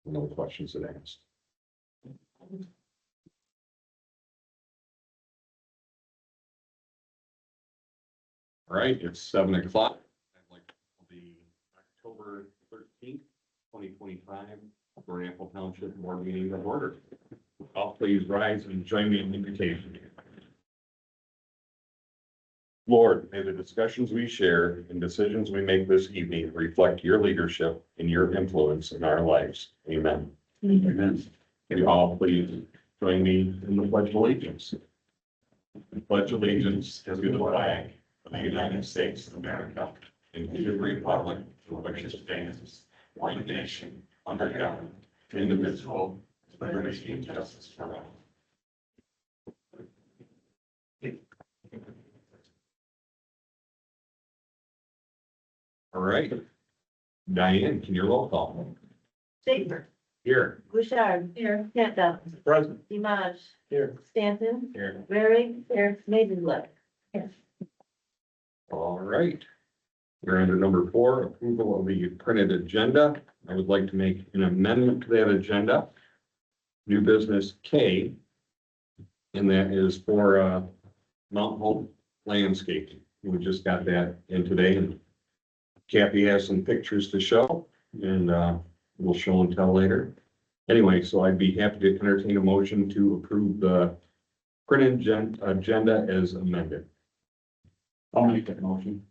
No questions that asked. All right, it's 7 o'clock. I'd like the October 13th, 2025, Thornapple Township Board meeting of order. All please rise and join me in the invocation. Lord, may the discussions we share and decisions we make this evening reflect your leadership and your influence in our lives. Amen. Amen. Can you all please join me in the Pledge of Allegiance? I pledge allegiance to the flag of the United States of America and to the republic for which it stands, one nation, under God, indivisible, with liberty and justice for all. All right. Diane, can you roll call? Schaefer, Here. Bouchard. Here. Campbell. Present. Imaj. Here. Stanton. Here. Waring. Here. Maidenblood. Here. All right. We're under number 4, approval of the printed agenda. I would like to make an amendment to that agenda. New business K, and that is for Mount Hope landscaping. We just got that in today, and Kathy has some pictures to show, and we'll show and tell later. Anyway, so I'd be happy to entertain a motion to approve the printed agenda as amended. I'll make that motion.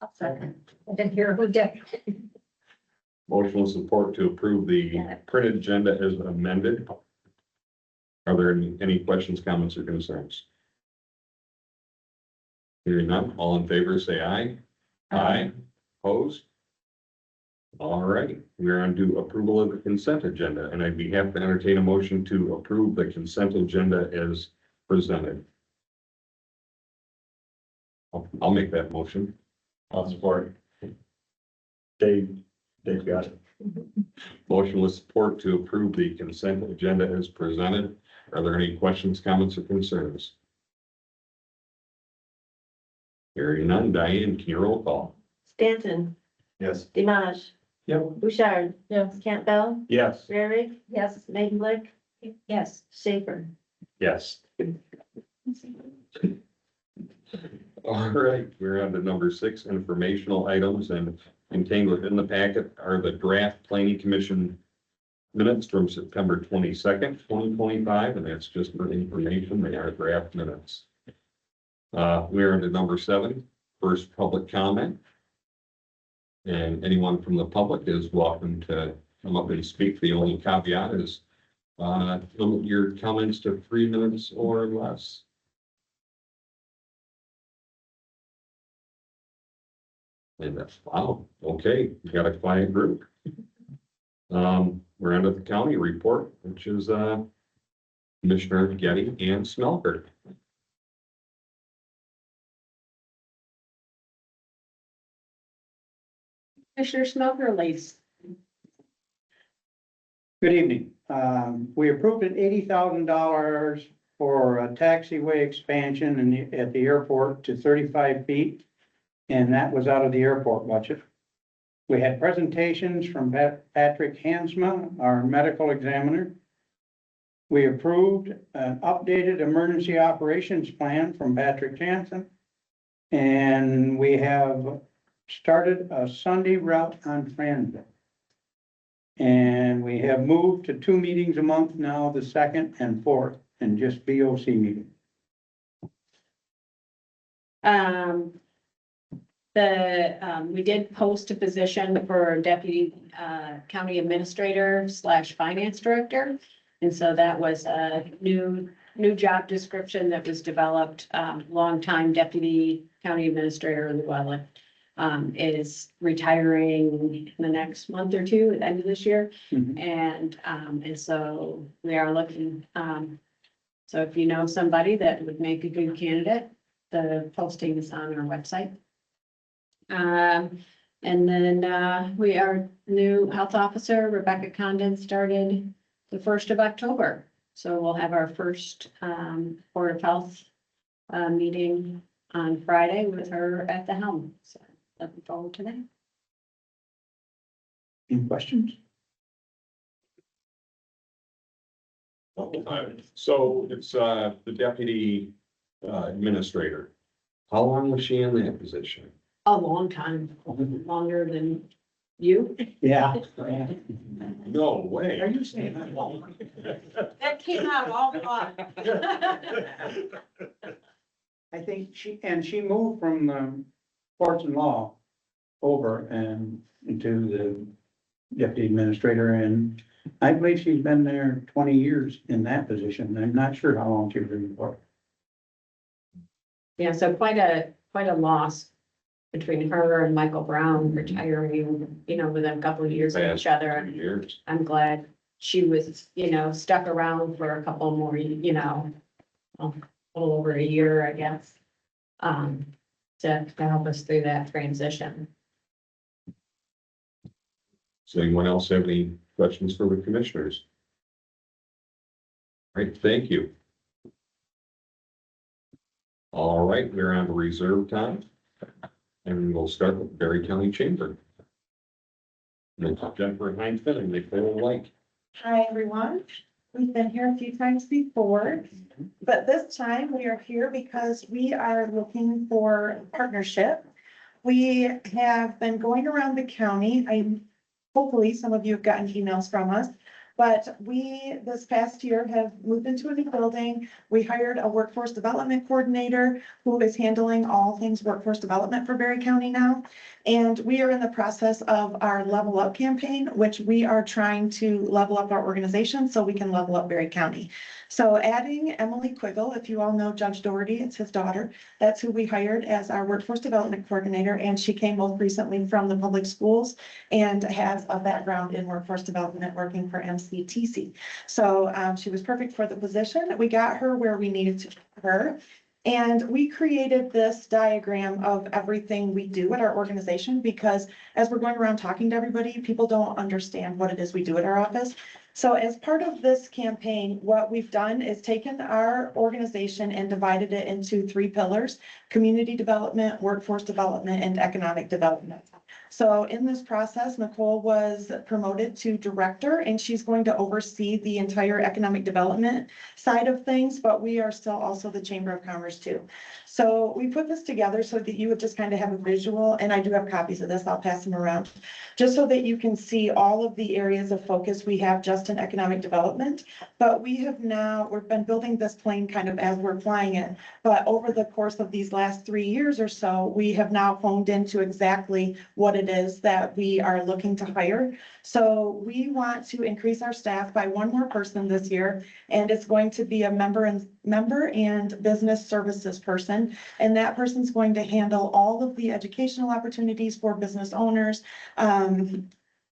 I'll second. I didn't hear who did. Motion with support to approve the printed agenda as amended. Are there any questions, comments, or concerns? Hearing none, all in favor, say aye. Aye. Opposed? All right, we're on to approval of the consent agenda, and I'd be happy to entertain a motion to approve the consent agenda as presented. I'll make that motion. I'll support. Dave got it. Motion with support to approve the consent agenda as presented. Are there any questions, comments, or concerns? Hearing none, Diane, can you roll call? Stanton. Yes. Imaj. Yep. Bouchard. Yes. Campbell. Yes. Waring. Yes. Maidenblood. Yes. Schaefer. Yes. All right, we're on to number 6, informational items, and contained within the packet are the draft planning commission minutes from September 22nd, 2025, and that's just for information. They are draft minutes. We're on to number 7, first public comment. And anyone from the public is welcome to come up and speak. The only caveat is limit your comments to 3 minutes or less. And that's, wow, okay, we got a quiet group. We're under the county report, which is Commissioner Getty and Smelker. Commissioner Smelker, please. Good evening. We approved an $80,000 for a taxiway expansion at the airport to 35 feet. And that was out of the airport budget. We had presentations from Patrick Hansma, our medical examiner. We approved an updated emergency operations plan from Patrick Jansen. And we have started a Sunday route on transit. And we have moved to 2 meetings a month now, the 2nd and 4th, and just BOC meeting. We did post a position for deputy county administrator / finance director. And so that was a new job description that was developed. Longtime deputy county administrator Llewellyn is retiring in the next month or 2 at the end of this year. Mhm. And so we are looking, so if you know somebody that would make a good candidate, the posting is on our website. And then, our new health officer, Rebecca Condon, started the 1st of October. So we'll have our first, Board of Health, meeting on Friday with her at the helm. So looking forward to that. Any questions? So it's, the deputy, administrator. How long was she in that position? A long time, longer than you. Yeah. No way. Are you saying that? That came out all wrong. I think she moved from the courts and law over and into the deputy administrator, and I believe she's been there 20 years in that position. I'm not sure how long she's been for. Yeah, so quite a loss between her and Michael Brown retiring, within a couple of years of each other. Past 2 years. I'm glad she was, stuck around for a couple more, a little over a year, I guess. To help us through that transition. So anyone else have any questions for the commissioners? All right, thank you. All right, we're on to reserve time. And we'll start with Berry County Chamber. And Jennifer Heinzman and Nicole White. Hi, everyone. We've been here a few times before, but this time we are here because we are looking for partnership. We have been going around the county. Hopefully some of you have gotten emails from us, but we, this past year, have moved into a new building. We hired a workforce development coordinator who is handling all things workforce development for Berry County now. And we are in the process of our Level Up campaign, which we are trying to level up our organization so we can level up Berry County. So adding Emily Quiggle, if you all know Judge Doherty, it's his daughter. That's who we hired as our workforce development coordinator. And she came most recently from the public schools and has a background in workforce development working for MCTC. So she was perfect for the position. We got her where we needed to her. And we created this diagram of everything we do at our organization because as we're going around talking to everybody, people don't understand what it is we do at our office. So as part of this campaign, what we've done is taken our organization and divided it into 3 pillars: community development, workforce development, and economic development. So in this process, Nicole was promoted to director and she's going to oversee the entire economic development side of things, but we are still also the Chamber of Commerce too. So we put this together so that you would just kind of have a visual, and I do have copies of this, I'll pass them around, just so that you can see all of the areas of focus we have just in economic development. But we've been building this plane kind of as we're flying it. But over the course of these last 3 years or so, we have now honed into exactly what it is that we are looking to hire. So we want to increase our staff by 1 more person this year, and it's going to be a member and business services person. And that person's going to handle all of the educational opportunities for business owners.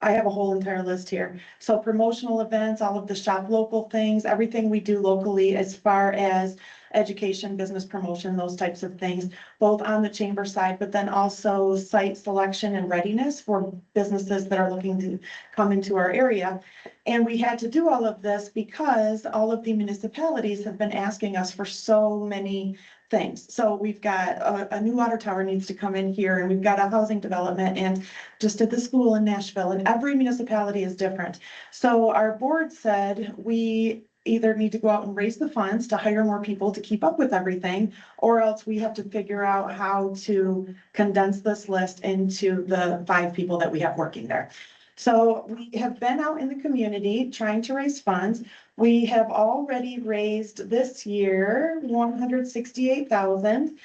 I have a whole entire list here. So promotional events, all of the shop local things, everything we do locally as far as education, business promotion, those types of things, both on the chamber side, but then also site selection and readiness for businesses that are looking to come into our area. And we had to do all of this because all of the municipalities have been asking us for so many things. So we've got a new water tower needs to come in here, and we've got a housing development, and just at the school in Nashville, and every municipality is different. So our board said we either need to go out and raise the funds to hire more people to keep up with everything, or else we have to figure out how to condense this list into the 5 people that we have working there. So we have been out in the community trying to raise funds. We have already raised this year $168,000.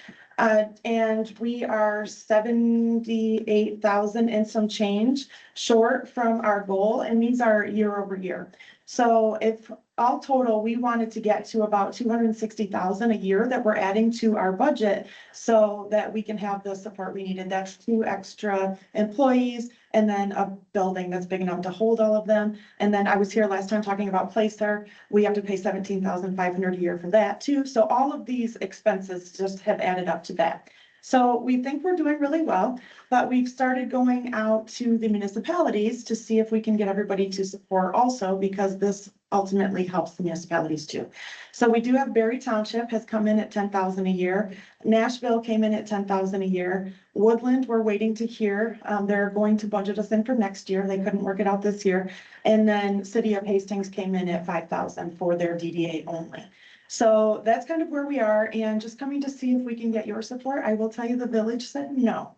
And we are 78,000 and some change short from our goal, and these are year over year. So if all total, we wanted to get to about 260,000 a year that we're adding to our budget so that we can have the support we needed. That's 2 extra employees and then a building that's big enough to hold all of them. And then I was here last time talking about Placer. We have to pay 17,500 a year for that too. So all of these expenses just have added up to that. So we think we're doing really well, but we've started going out to the municipalities to see if we can get everybody to support also, because this ultimately helps the municipalities too. So we do have Berry Township has come in at 10,000 a year. Nashville came in at 10,000 a year. Woodland, we're waiting to hear. They're going to budget us in for next year. They couldn't work it out this year. And then City of Hastings came in at 5,000 for their DDA only. So that's kind of where we are, and just coming to see if we can get your support. I will tell you, the village said no.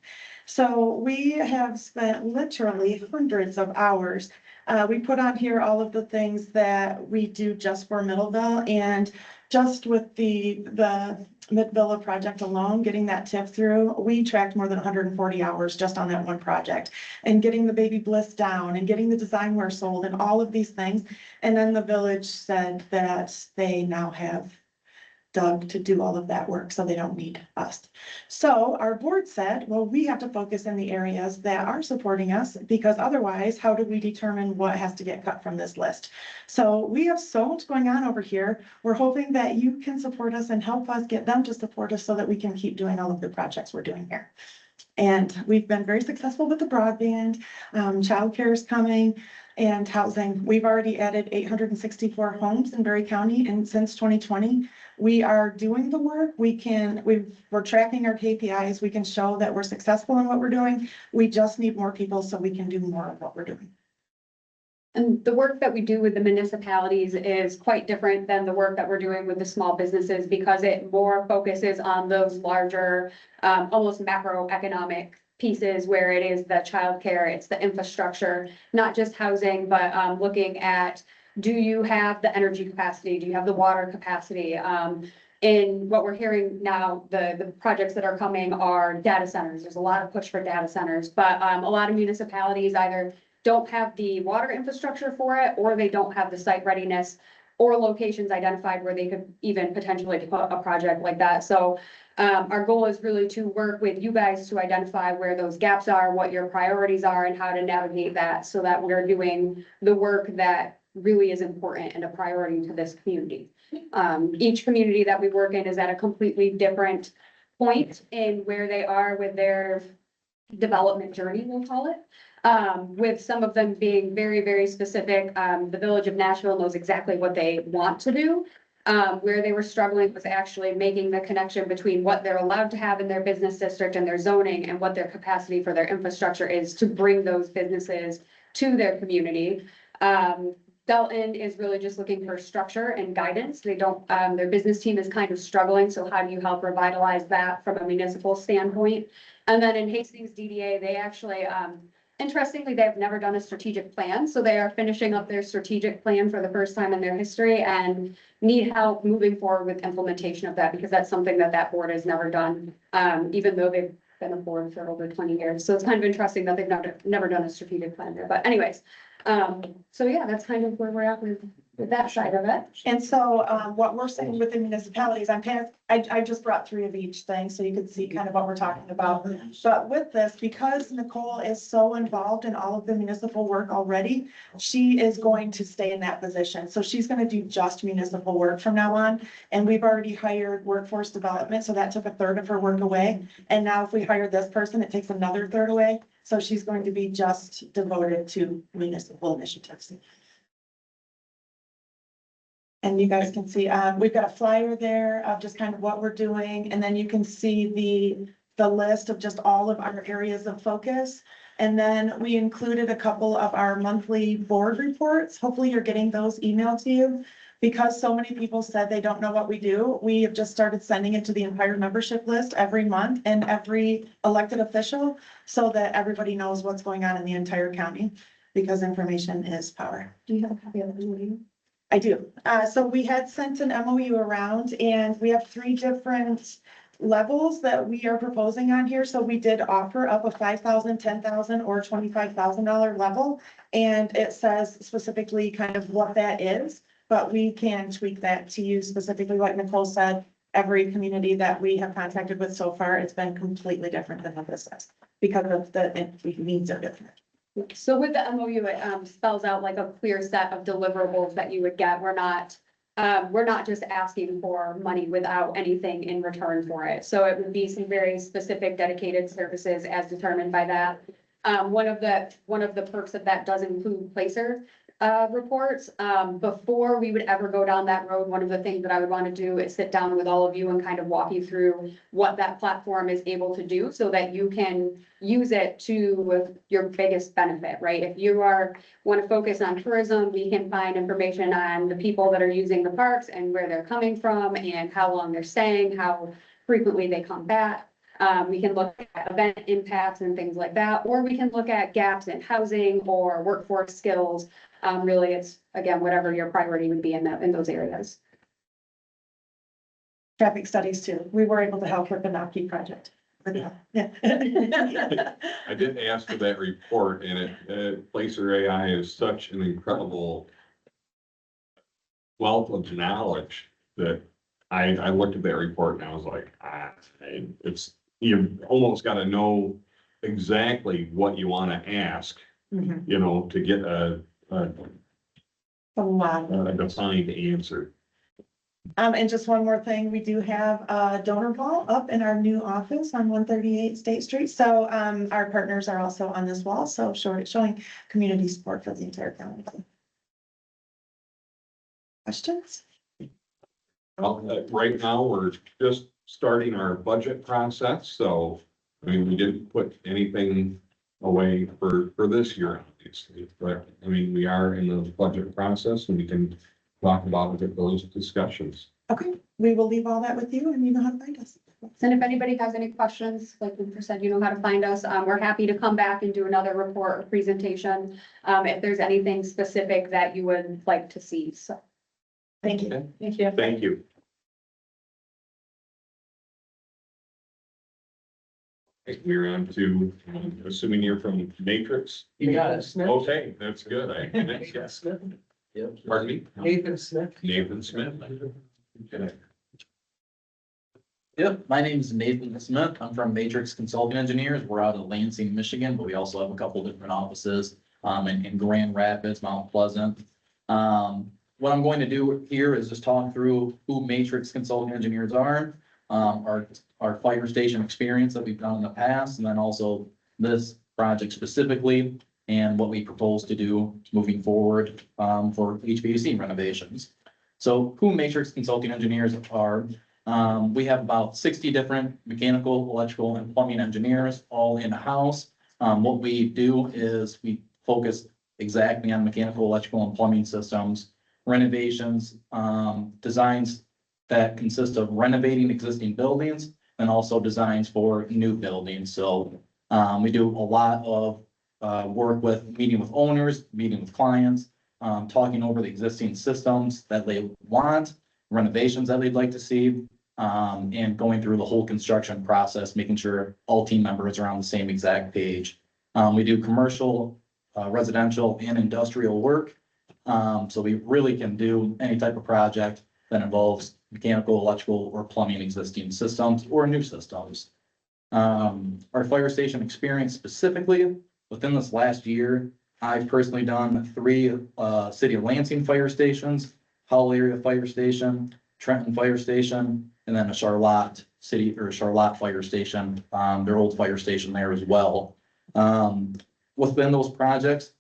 So we have spent literally hundreds of hours. We put on here all of the things that we do just for Middleville, and just with the Mid-Villa project alone, getting that tip through, we tracked more than 140 hours just on that one project. And getting the baby bliss down and getting the design wear sold and all of these things. And then the village said that they now have Doug to do all of that work, so they don't need us. So our board said, well, we have to focus in the areas that are supporting us, because otherwise, how do we determine what has to get cut from this list? So we have so much going on over here. We're hoping that you can support us and help us get them to support us so that we can keep doing all of the projects we're doing here. And we've been very successful with the broadband, childcare is coming, and housing. We've already added 864 homes in Berry County, and since 2020, we are doing the work. We're tracking our KPIs. We can show that we're successful in what we're doing. We just need more people so we can do more of what we're doing. And the work that we do with the municipalities is quite different than the work that we're doing with the small businesses, because it more focuses on those larger, almost macroeconomic pieces, where it is the childcare, it's the infrastructure, not just housing, but looking at, do you have the energy capacity? Do you have the water capacity? In what we're hearing now, the projects that are coming are data centers. There's a lot of push for data centers, but a lot of municipalities either don't have the water infrastructure for it, or they don't have the site readiness or locations identified where they could even potentially put a project like that. So our goal is really to work with you guys to identify where those gaps are, what your priorities are, and how to navigate that, so that we're doing the work that really is important and a priority to this community. Each community that we work in is at a completely different point in where they are with their development journey, we'll call it. With some of them being very, very specific. The village of Nashville knows exactly what they want to do. Where they were struggling was actually making the connection between what they're allowed to have in their business district and their zoning, and what their capacity for their infrastructure is to bring those businesses to their community. Dalton is really just looking for structure and guidance. They don't, their business team is kind of struggling. So how do you help revitalize that from a municipal standpoint? And then in Hastings DDA, they actually, interestingly, they've never done a strategic plan. So they are finishing up their strategic plan for the first time in their history, and need help moving forward with implementation of that, because that's something that that board has never done, even though they've been a board for over 20 years. So it's kind of interesting that they've never done a strategic plan there. But anyways, so yeah, that's kind of where we're at with that side of it. And so what we're saying with the municipalities, I just brought 3 of each thing so you can see kind of what we're talking about. But with this, because Nicole is so involved in all of the municipal work already, she is going to stay in that position. So she's going to do just municipal work from now on. And we've already hired workforce development, so that took 1/3 of her work away. And now if we hire this person, it takes another 1/3 away. So she's going to be just devoted to municipal initiatives. And you guys can see, we've got a flyer there of just kind of what we're doing. And then you can see the list of just all of our areas of focus. And then we included a couple of our monthly board reports. Hopefully you're getting those emailed to you. Because so many people said they don't know what we do, we have just started sending it to the entire membership list every month and every elected official, so that everybody knows what's going on in the entire county, because information is power. Do you have a copy of the meeting? I do. So we had sent an MOU around, and we have 3 different levels that we are proposing on here. So we did offer up a $5,000, $10,000, or $25,000 level. And it says specifically kind of what that is, but we can tweak that to you specifically. Like Nicole said, every community that we have contacted with so far, it's been completely different than what this says, because of the needs are different. So with the MOU, it spells out like a clear set of deliverables that you would get. We're not we're not just asking for money without anything in return for it. So it would be some very specific dedicated services as determined by that. One of the perks of that does include placer reports. Before we would ever go down that road, one of the things that I would want to do is sit down with all of you and kind of walk you through what that platform is able to do so that you can use it to your biggest benefit, right? If you want to focus on tourism, we can find information on the people that are using the parks and where they're coming from and how long they're staying, how frequently they come back. We can look at event impacts and things like that, or we can look at gaps in housing or workforce skills. Really, it's, again, whatever your priority would be in those areas. Traffic studies too. We were able to help with the Noki project. Yeah. I did ask for that report and Placer AI is such an incredible wealth of knowledge that I looked at that report and I was like, you almost gotta know exactly what you wanna ask, Mhm. you know, to get a A lot. defined answer. And just one more thing, we do have a donor wall up in our new office on 138 State Street. So our partners are also on this wall, so showing community support for the entire county. Questions? Well, right now, we're just starting our budget process, so, I mean, we didn't put anything away for this year, obviously, but, I mean, we are in the budget process and we can talk about it at those discussions. Okay, we will leave all that with you and you know how to find us. And if anybody has any questions, like Luther said, you know how to find us. We're happy to come back and do another report or presentation. If there's anything specific that you would like to see, so. Thank you. Okay. Thank you. Thank you. Okay, we're on to, assuming you're from Matrix. You got it, Smith. Okay, that's good. Smith. Yep. Pardon me? Nathan Smith. Nathan Smith. Okay. Yep, my name is Nathan Smith. I'm from Matrix Consulting Engineers. We're out of Lansing, Michigan, but we also have a couple different offices in Grand Rapids, Mount Pleasant. What I'm going to do here is just talk through who Matrix Consulting Engineers are, our fire station experience that we've done in the past, and then also this project specifically and what we propose to do moving forward for HVAC renovations. So who Matrix Consulting Engineers are, we have about 60 different mechanical, electrical, and plumbing engineers all in-house. What we do is we focus exactly on mechanical, electrical, and plumbing systems, renovations, designs that consist of renovating existing buildings and also designs for new buildings. So we do a lot of work with meeting with owners, meeting with clients, talking over the existing systems that they want, renovations that they'd like to see, and going through the whole construction process, making sure all team members are on the same exact page. We do commercial, residential, and industrial work. So we really can do any type of project that involves mechanical, electrical, or plumbing existing systems or new systems. Our fire station experience specifically, within this last year, I've personally done 3 City of Lansing fire stations, Howell area fire station, Trenton fire station, and then a Charlotte fire station, their old fire station there as well. Within those projects,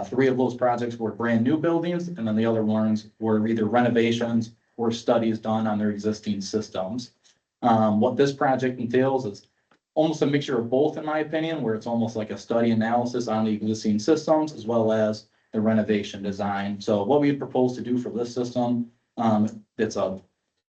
3 of those projects were brand new buildings, and then the other ones were either renovations or studies done on their existing systems. What this project entails is almost a mixture of both, in my opinion, where it's almost like a study analysis on the existing systems as well as the renovation design. So what we propose to do for this system, it's a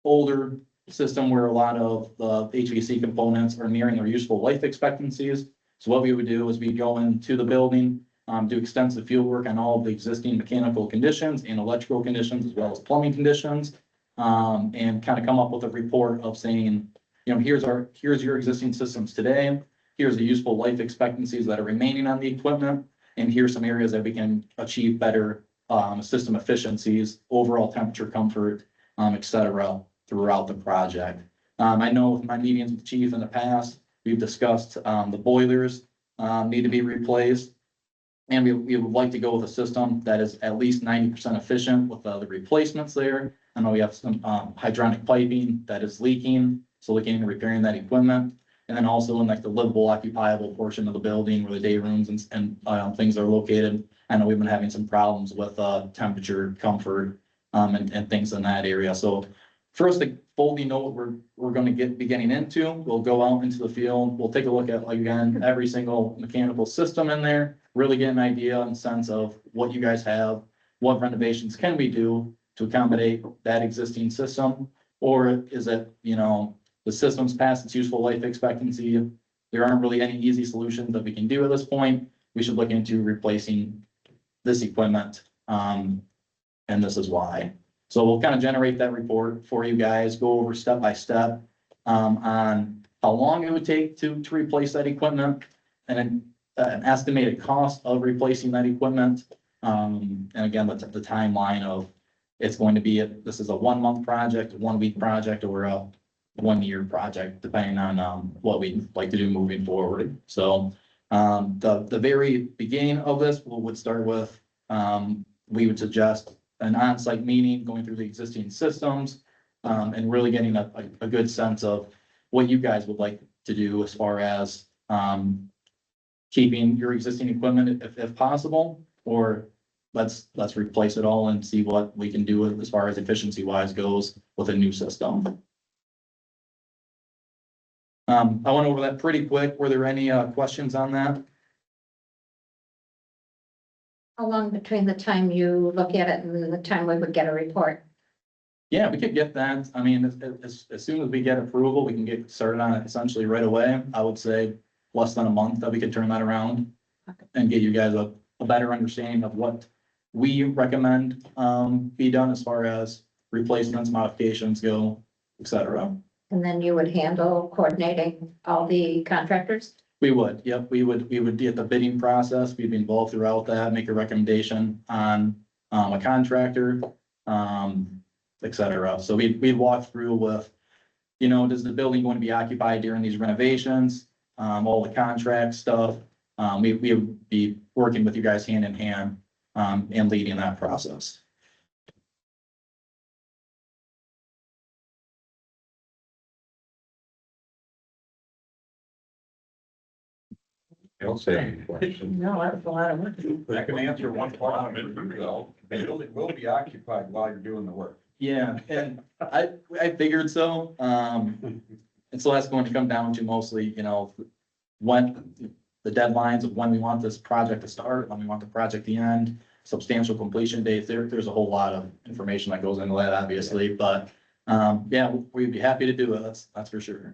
older system where a lot of the HVAC components are nearing their useful life expectancies. So what we would do is we go into the building, do extensive field work on all of the existing mechanical conditions and electrical conditions, as well as plumbing conditions, and kind of come up with a report of saying, you know, here's your existing systems today. Here's the useful life expectancies that are remaining on the equipment. And here's some areas that we can achieve better, system efficiencies, overall temperature comfort, et cetera, throughout the project. I know with my meetings with chief in the past, we've discussed, the boilers, need to be replaced. And we would like to go with a system that is at least 90% efficient with the replacements there. I know we have some hydronic piping that is leaking, so looking into repairing that equipment. And then also in like the livable occupiable portion of the building where the day rooms and things are located. I know we've been having some problems with temperature, comfort, and things in that area. So first, to fully know what we're gonna be getting into, we'll go out into the field, we'll take a look at, again, every single mechanical system in there, really get an idea and sense of what you guys have, what renovations can we do to accommodate that existing system? Or is it, the system's past its useful life expectancy? There aren't really any easy solutions that we can do at this point. We should look into replacing this equipment, and this is why. So we'll kind of generate that report for you guys, go over step by step on how long it would take to replace that equipment and an estimated cost of replacing that equipment. And again, the timeline of it's going to be, this is a 1 month project, a 1 week project, or a 1 year project, depending on what we'd like to do moving forward. So the very beginning of this would start with, we would suggest an on-site meeting, going through the existing systems, and really getting a good sense of what you guys would like to do as far as keeping your existing equipment if possible, or let's replace it all and see what we can do as far as efficiency wise goes with a new system. I went over that pretty quick. Were there any questions on that? How long between the time you look at it and the time we would get a report? Yeah, we could get that. I mean, as soon as we get approval, we can get started on it essentially right away. I would say less than a month that we could turn that around and get you guys a better understanding of what we recommend be done as far as replacements, modifications go, et cetera. And then you would handle coordinating all the contractors? We would, yep, we would get the bidding process, we'd be involved throughout that, make a recommendation on a contractor, et cetera. So we'd walk through with, does the building going to be occupied during these renovations? All the contract stuff, we would be working with you guys hand in hand, and leading that process. I'll say any questions. No, that's a lot of work. I can answer one part of it, though. The building will be occupied while you're doing the work. Yeah, and I figured so, and so that's going to come down to mostly, when the deadlines of when we want this project to start, when we want the project to end, substantial completion dates. There's a whole lot of information that goes into that, obviously, but yeah, we'd be happy to do it. That's for sure.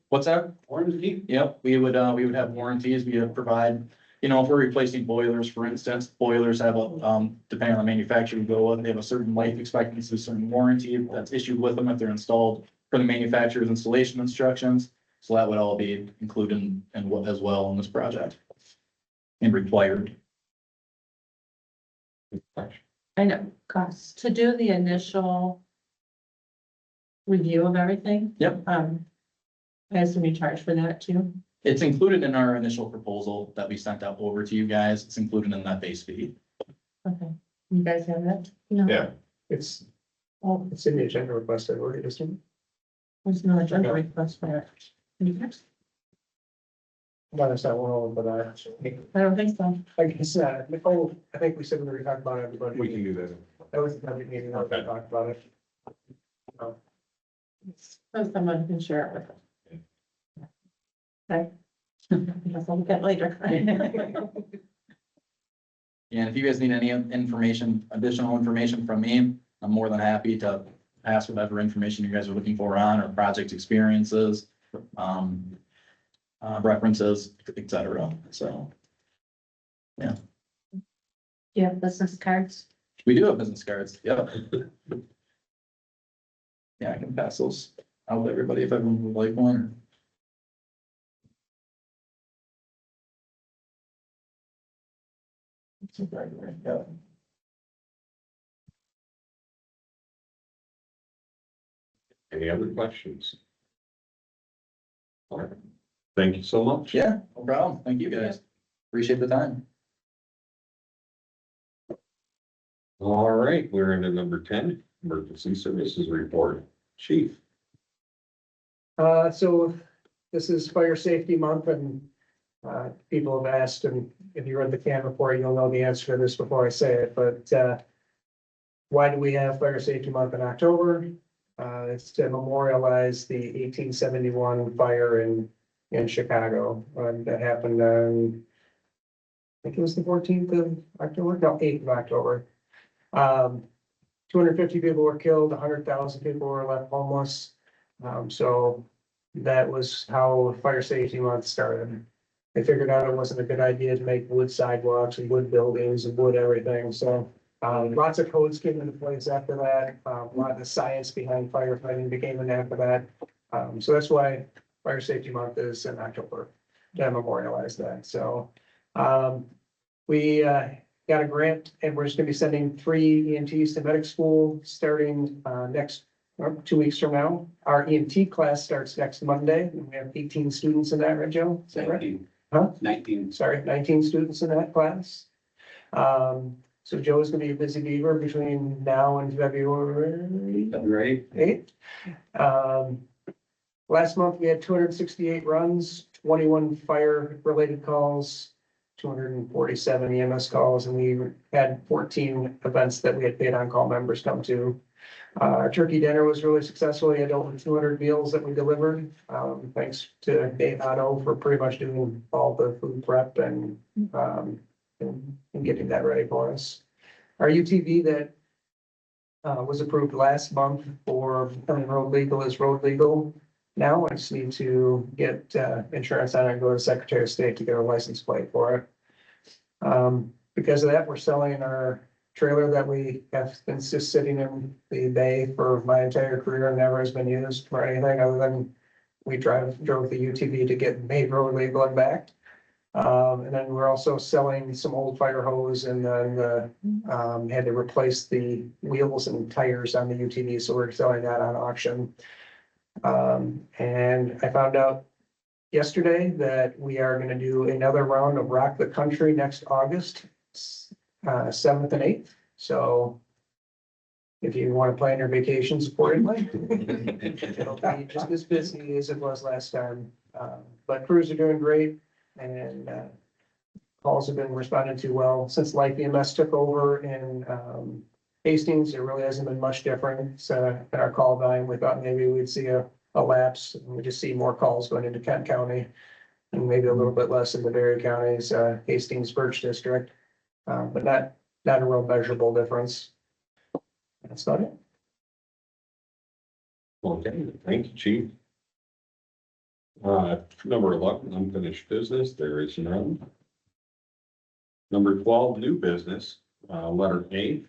What's that? Warranty? Yep, we would have warranties. We would provide, if we're replacing boilers, for instance, boilers have a, depending on the manufacturer we go with, they have a certain life expectancy, a certain warranty that's issued with them if they're installed for the manufacturer's installation instructions. So that would all be included in what as well in this project and required. I know, costs to do the initial review of everything. Yep. I assume you charge for that too. It's included in our initial proposal that we sent out over to you guys. It's included in that base fee. Okay, you guys have that? No. Yeah. It's Oh, in the agenda request, I've already just. there's no agenda request for it. Not as that one, but I don't think so. like I said, Nicole, I think we said when we talked about everybody. We can do that. That was the meeting, that we Okay. talked about it. So someone can share it with us. Okay. Guess I'll look at it later. Yeah, and if you guys need any information, additional information from me, I'm more than happy to ask whatever information you guys are looking for on or project experiences, references, et cetera. So Do you have business cards? we do have business cards. Yep. Yeah, I can pass those out to everybody if everyone would like one. Yeah. Any other questions? All right. Thank you so much. Yeah, no problem. Thank you guys. Appreciate the time. All right, we're into number 10, emergency services report. Chief. So this is fire safety month and, people have asked, and if you read the CAN report, you'll know the answer to this before I say it, but, why do we have fire safety month in October? It's to memorialize the 1871 fire in Chicago, that happened on, I think it was the 14th of October, no, 8th of October. 250 people were killed, 100,000 people were left homeless. So that was how Fire Safety Month started. They figured out it wasn't a good idea to make wood sidewalks and wood buildings and wood everything, so lots of codes came into place after that. A lot of the science behind firefighting became in after that. So that's why Fire Safety Month is in October, to memorialize that, so. We got a grant and we're just gonna be sending 3 EMTs to medic school starting next 2 weeks from now. Our EMT class starts next Monday. And we have 18 students in that, right, Joe? Is that right? Huh? 19. Sorry, 19 students in that class. So Joe's gonna be a busy beaver between now and February Right. 8th. Last month, we had 268 runs, 21 fire-related calls, 247 EMS calls, and we had 14 events that we had paid on-call members come to. Our turkey dinner was really successful. We had over 200 meals that we delivered. Thanks to Dave Otto for pretty much doing all the food prep and getting that ready for us. Our UTV that was approved last month for becoming road legal is road legal. Now I just need to get insurance on it and go to Secretary of State to get a license plate for it. Because of that, we're selling our trailer that we have been just sitting in the bay for my entire career and never has been used for anything other than we drove the UTV to get made road legal and back. And then we're also selling some old fire hose and then had to replace the wheels and tires on the UTV, so we're selling that on auction. And I found out yesterday that we are gonna do another round of Rock the Country next August, 7th and 8th. So if you want to plan your vacations accordingly, it'll be just as busy as it was last time. But crews are doing great and calls have been responded to well. Since Life EMS took over in Hastings, it really hasn't been much different. So in our call volume, we thought maybe we'd see a lapse. We just see more calls going into Kent County and maybe a little bit less in the Berry counties, Hastings Birch District, but not a real measurable difference. That's about it. Okay, thank you, Chief. Number 11, unfinished business, there is none. Number 12, new business, letter A.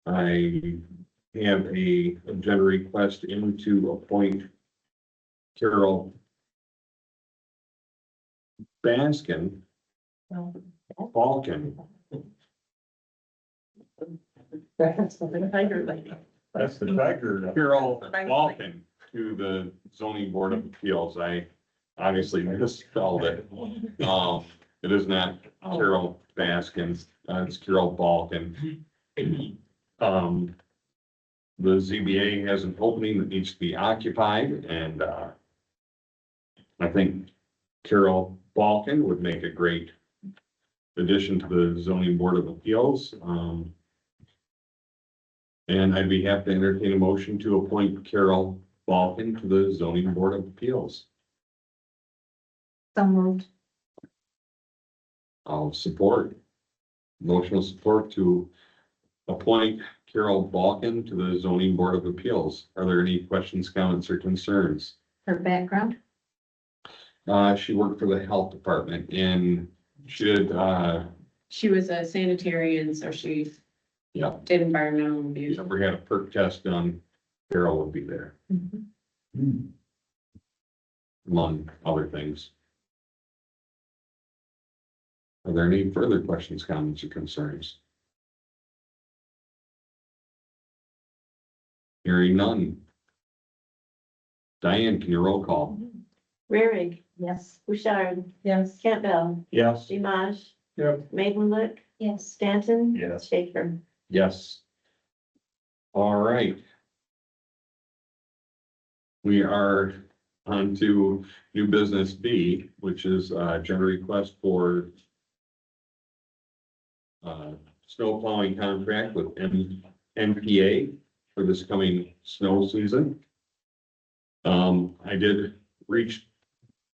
I have a agenda request in to appoint Carol Balkin. That's That's the tiger. Carol Balkin to the zoning board of appeals. I obviously misspelled it. It is not Carol Baskin, it's Carol Balkin. The ZBA has an opening that needs to be occupied and, I think Carol Balkin would make a great addition to the zoning board of appeals. And I'd be happy to entertain a motion to appoint Carol Balkin to the zoning board of appeals. So moved. I'll support. Motional support to appoint Carol Balkin to the zoning board of appeals. Are there any questions, comments, or concerns? Her background? She worked for the health department and she did, She was a sanitarian, so she yeah, did environmental reviews. never had a perk test done. Carol would be there, among other things. Are there any further questions, comments, or concerns? Hearing none. Diane, can you roll call? Rarig, Yes. Bouchard, Yes. Campbell, Yes. Imaj, Yep. Mabel, Yes. Stanton. Yes. Schaefer. Yes. All right. We are on to new business B, which is general request for snow plowing contract with NPA for this coming snow season.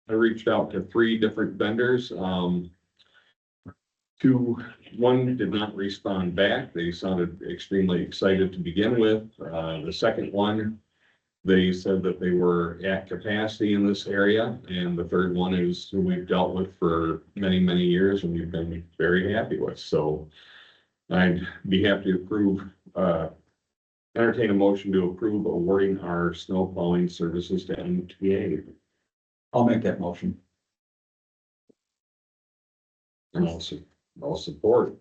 I reached out to 3 different vendors. One did not respond back. They sounded extremely excited to begin with. The second one, they said that they were at capacity in this area. And the third one is who we've dealt with for many, many years and we've been very happy with. So I'd be happy to approve, entertain a motion to approve awarding our snow plowing services to NPA. I'll make that motion. And I'll support.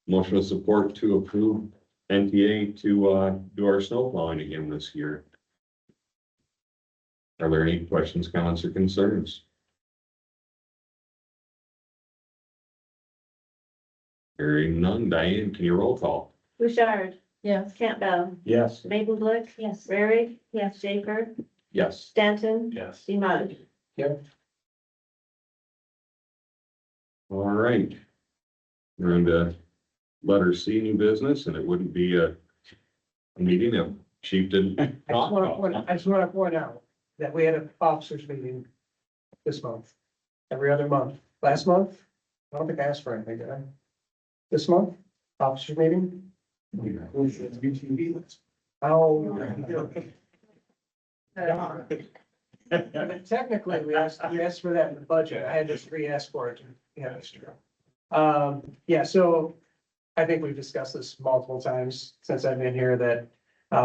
Motion of support to approve NPA to do our snow plowing again this year. Are there any questions, comments, or concerns? Hearing none. Diane, can you roll call? Bouchard, Yes. Campbell, Yes. Mabel, Yes. Rarig, Yes. Schaefer, Yes. Stanton. Yes. Imaj. All right. We're on to letter C, new business, and it wouldn't be a meeting if Chief didn't I just talk want to about point, it. I just want to point out that we had an officers meeting this month, every other month. Last month, I don't think I asked for anything, did I? This month, officers meeting? Oh. Technically, we asked for that in the budget. I had just re-asked for it. Yeah, that's true. Yeah, so I think we've discussed this multiple times since I've been here, that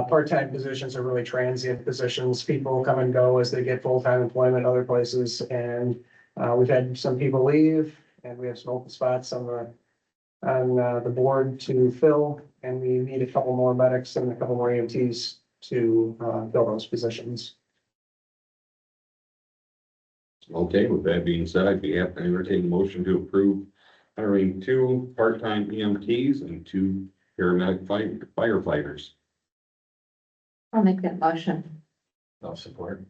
part-time positions are really transient positions. People come and go as they get full-time employment other places, and we've had some people leave, and we have some open spots on the board to fill, and we need a couple more medics and a couple more EMTs to fill those positions. Okay, with that being said, I'd be happy to entertain a motion to approve hiring 2 part-time EMTs and 2 paramedic firefighters. I'll make that motion. I'll support.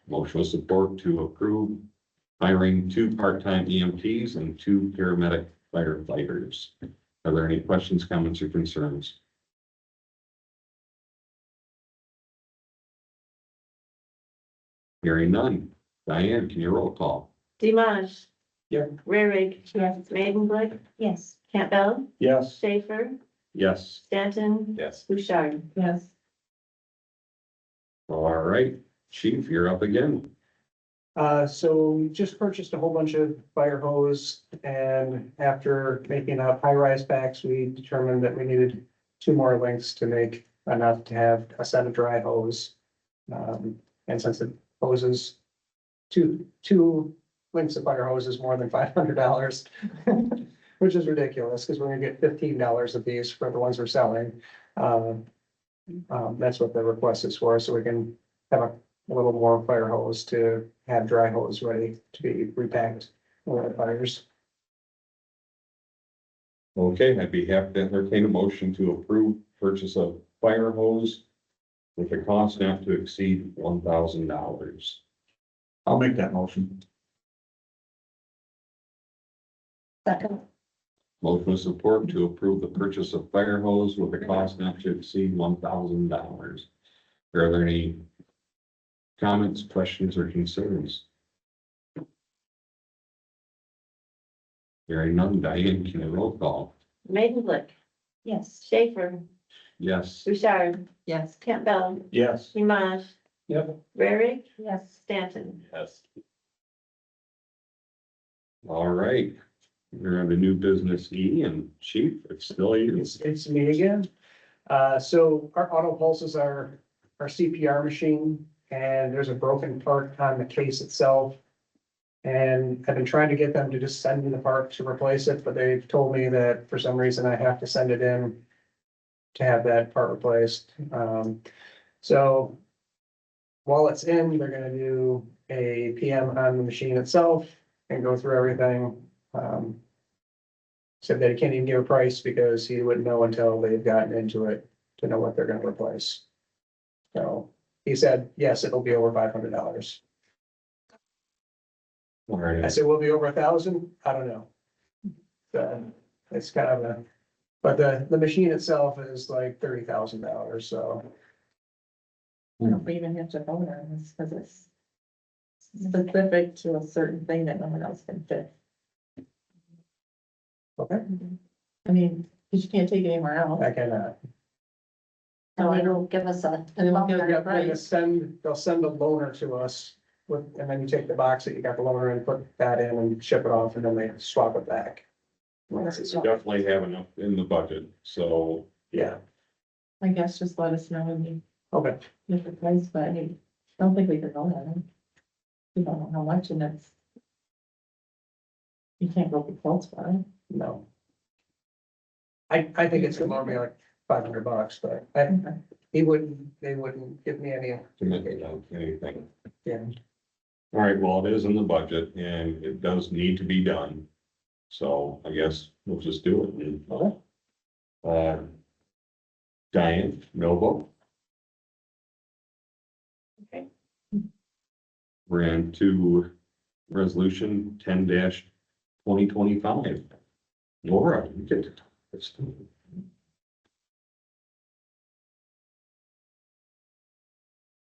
Motion with support to approve hiring 2 part-time EMTs and 2 paramedic firefighters. Are there any questions, comments, or concerns? Hearing none. Diane, can you roll call? Imaj. Yep. Rarig. Yes. Mabel, Yes. Campbell, Yes. Schaefer, Yes. Stanton. Yes. Bouchard. Yes. All right, Chief, you're up again. So we just purchased a whole bunch of fire hose, and after making up high-rise packs, we determined that we needed 2 more lengths to make enough to have a set of dry hose. And since the hoses, two lengths of fire hose is more than $500, which is ridiculous, because we're gonna get $15 a piece for the ones we're selling. That's what the request is for, so we can have a little more fire hose to have dry hose ready to be repacked for our fires. Okay, I'd be happy to entertain a motion to approve purchase of fire hose with a cost not to exceed $1,000. I'll make that motion. Second. Motion with support to approve the purchase of fire hose with a cost not to exceed $1,000. Are there any comments, questions, or concerns? Hearing none. Diane, can you roll call? Mabel, Yes. Schaefer, Yes. Bouchard, Yes. Campbell, Yes. Imaj. Yep. Rarig, Yes. Stanton. Yes. All right. We're on to new business E, and Chief, it's still you. It's me again. So our auto pulses are our CPR machine, and there's a broken part on the case itself. And I've been trying to get them to just send me the part to replace it, but they've told me that for some reason I have to send it in to have that part replaced. So while it's in, they're gonna do a PM on the machine itself and go through everything. Said that he can't even give a price because he wouldn't know until they've gotten into it to know what they're gonna replace. So he said, yes, it'll be over $500. All I right, said, will it be over 1,000? I don't know. It's kind of a, but the machine itself is like $30,000, so. I don't even have to vote on this because it's specific to a certain thing that no one else can fit. Okay, I mean, because you can't take it anywhere else. I cannot. And they will give us a. They won't give They're you a gonna price. they'll send a loaner to us with, and then you take the box that you got the loaner and put that in and ship it off and then they swap it back. we definitely have enough in the budget, so Yeah, I guess just let us know when you okay, get the price, but I mean, I don't think we can vote on it. We don't know how much and it's. You can't go with quotes for it. no. I think it's gonna be like $500, but they wouldn't give me any. commitment on anything. Yeah. All right, well, it is in the budget and it does need to be done. So I guess we'll just do it. And, Okay. Diane, no vote. Okay. We're into resolution 10-2025. Laura, you get to talk this.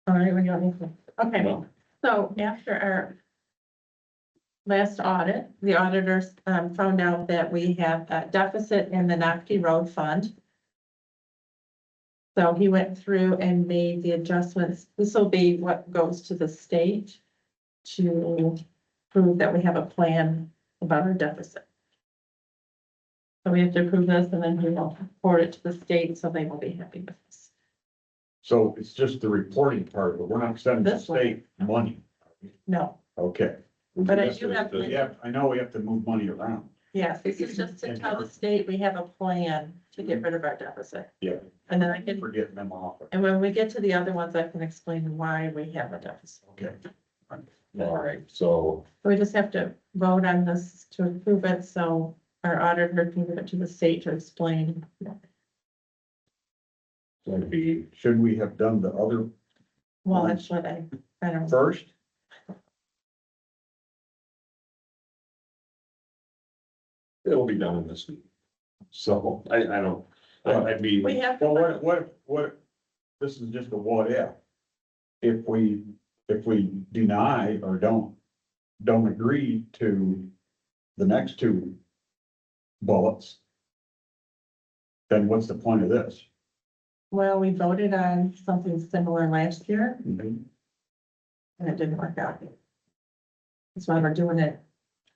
All right, we got anything? Okay, No. so after our last audit, the auditors found out that we have a deficit in the Nocky Road Fund. So he went through and made the adjustments. This will be what goes to the state to prove that we have a plan about our deficit. So we have to approve this and then we will report it to the state, so they will be happy with this. So it's just the reporting part, but we're not sending the This one. state money. No, Okay. but I Yes, do have. Yeah, I know we have to move money around. Yes, this is just to tell the state we have a plan to get rid of our deficit. Yeah. And then I can, We're getting them off. and when we get to the other ones, I can explain why we have a deficit. Okay. All right, so So we just have to vote on this to approve it, so our auditor can give it to the state to explain. it'd be, Should we have done the other Well, that's what I don't know. first? it'll be done in this week. So I don't, I'd be. We have, Well, what, this is just a what if. If we deny or don't agree to the next two bullets, then what's the point of this? well, we voted on something similar last year Mm-hmm. and it didn't work out. That's why we're doing it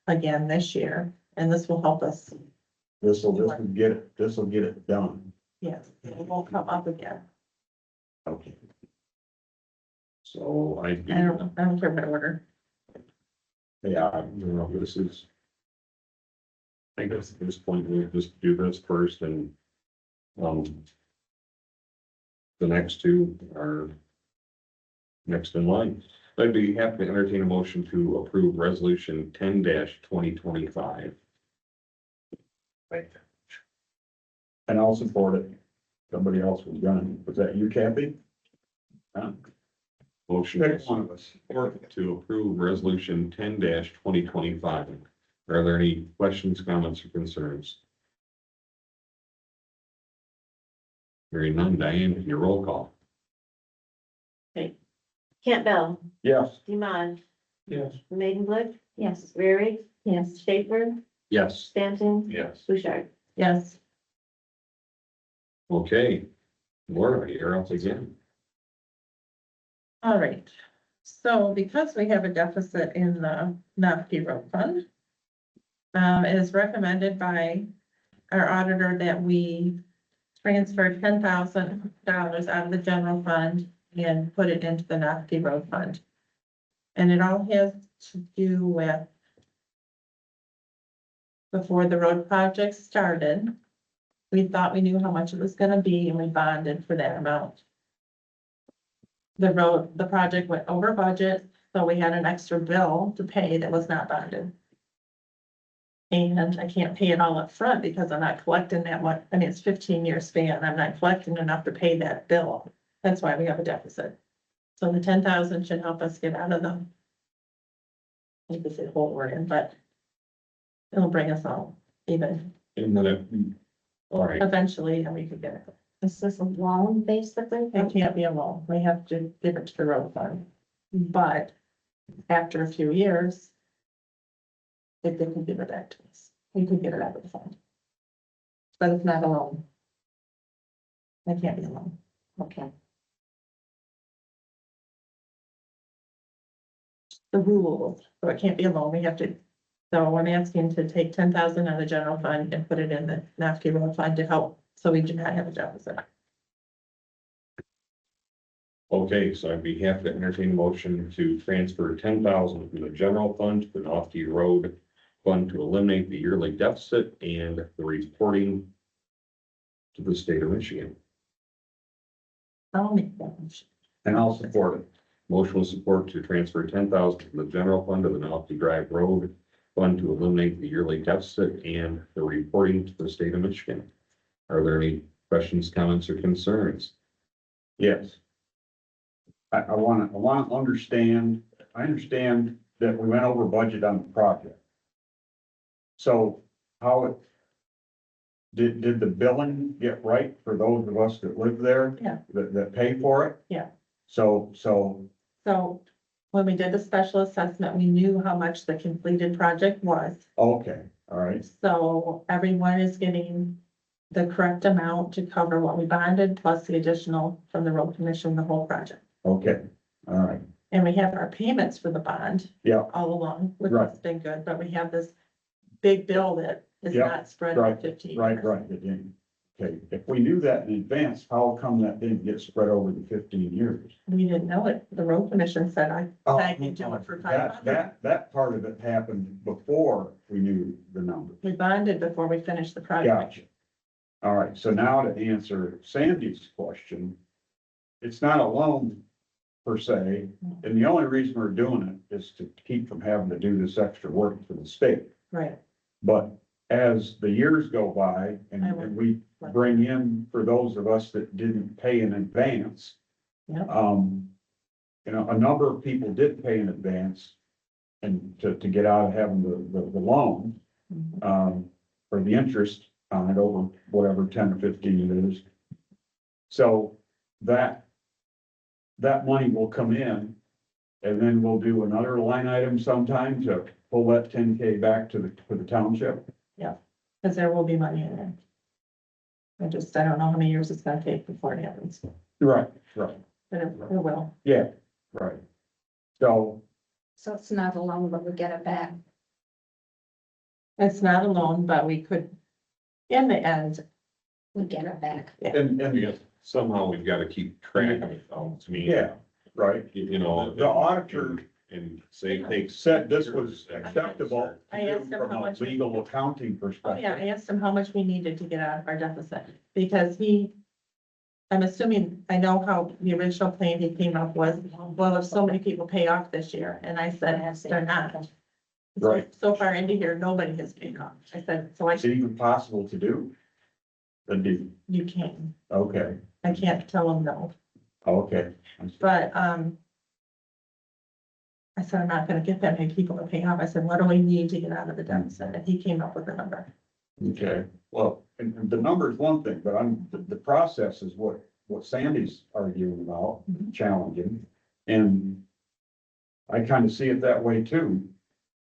again this year, and this will help us. This will get it done. Yes, it won't come up again. Okay. So I'd be, I don't care what order. yeah, this is. I guess at this point, we'll just do this first and, the next two are next in line. I'd be happy to entertain a motion to approve resolution 10-2025. And I'll support it. Somebody else was gonna, was that you, Kathy? Huh? Motion Pick one of us. to approve resolution 10-2025. Are there any questions, comments, or concerns? Hearing none, Diane, your roll call. Campbell, Yes. Demonte, Yes. Maidenblood, Yes. Rarick, Yes. Schaefer, Yes. Stanton, Yes. Bouchard. Yes. Okay. Laura, you're up again. All right, so because we have a deficit in the Nocky Road Fund, it is recommended by our auditor that we transfer $10,000 out of the general fund and put it into the Nocky Road Fund. And it all has to do with before the road project started, we thought we knew how much it was gonna be and we bonded for that amount. the project went over budget, so we had an extra bill to pay that was not bonded. And I can't pay it all up front because I'm not collecting that much, I mean, it's 15-year span, I'm not collecting enough to pay that bill. That's why we have a deficit. So the 10,000 should help us get out of the, I think the hole we're in, but it'll bring us all even And then all right, eventually, and we could get it. Is this a loan, basically? It can't be a loan, we have to give it to the road fund. But after a few years, if they can give it back to us, we could get it out of the fund. But it's not a loan. It can't be a loan. Okay. The rules, so it can't be a loan, we have to, so I'm asking to take 10,000 out of the general fund and put it in the NAFTA road fund to help, so we do not have a deficit. okay, so I'd be happy to entertain a motion to transfer 10,000 from the general fund to the Northview Road Fund to eliminate the yearly deficit and the reporting to the state of Michigan. I'll make that motion. And I'll support it. Motion will support to transfer 10,000 from the general fund to the Northview Drive Road Fund to eliminate the yearly deficit and the reporting to the state of Michigan. Are there any questions, comments, or concerns? Yes. I wanna understand, I understand that we went over budget on the project. So how it, did the billing get right for those of us that live there? Yeah. That pay for it? Yeah. So, So when we did the special assessment, we knew how much the completed project was. okay, all right, So everyone is getting the correct amount to cover what we bonded plus the additional from the road commission, the whole project. okay, all right, And we have our payments for the bond yeah, all along, which Right. has been good, but we have this big bill that is Yeah, not spread over right, 15 right, years. right, it didn't. Okay, if we knew that in advance, how come that didn't get spread over the 15 years? We didn't know it. The road commission said I can do it for That, 500. that part of it happened before we knew the numbers. We bonded before we finished the project. Gotcha. All right, so now to answer Sandy's question, it's not a loan per se, and the only reason we're doing it is to keep from having to do this extra work for the state. Right. But as the years go by and we bring in, for those of us that didn't pay in advance, Yep. you know, a number of people did pay in advance and to get out of having the loan, Mhm. or the interest on it over whatever, 10 or 15 years. So that money will come in, and then we'll do another line item sometime to pull that 10K back to the township. Because there will be money in there. I don't know how many years it's gonna take before it happens, Right, but it will. yeah, right. So, So it's not a loan, but we get it back. It's not a loan, but we could, in the end, We get it back. and, Because somehow we've got to keep track of it, to me. yeah, right. You know. The auditor And say, takes. said this was acceptable I asked him from how a much- legal accounting oh yeah, I perspective. asked him how much we needed to get out of our deficit, because I'm assuming, I know how the original plan he came up was, well, if so many people pay off this year, and I said, they're not. Right. So far into here, nobody has paid off. I said, so Is it even possible to do? The deal, you can, okay, I can't tell them no, okay. but, I said, I'm not gonna get that many people to pay off. I said, what do we need to get out of the deficit? And he came up with a number. Okay, well, and the number is one thing, but the process is what Sandy's arguing about, Mhm. challenging. And I kind of see it that way too.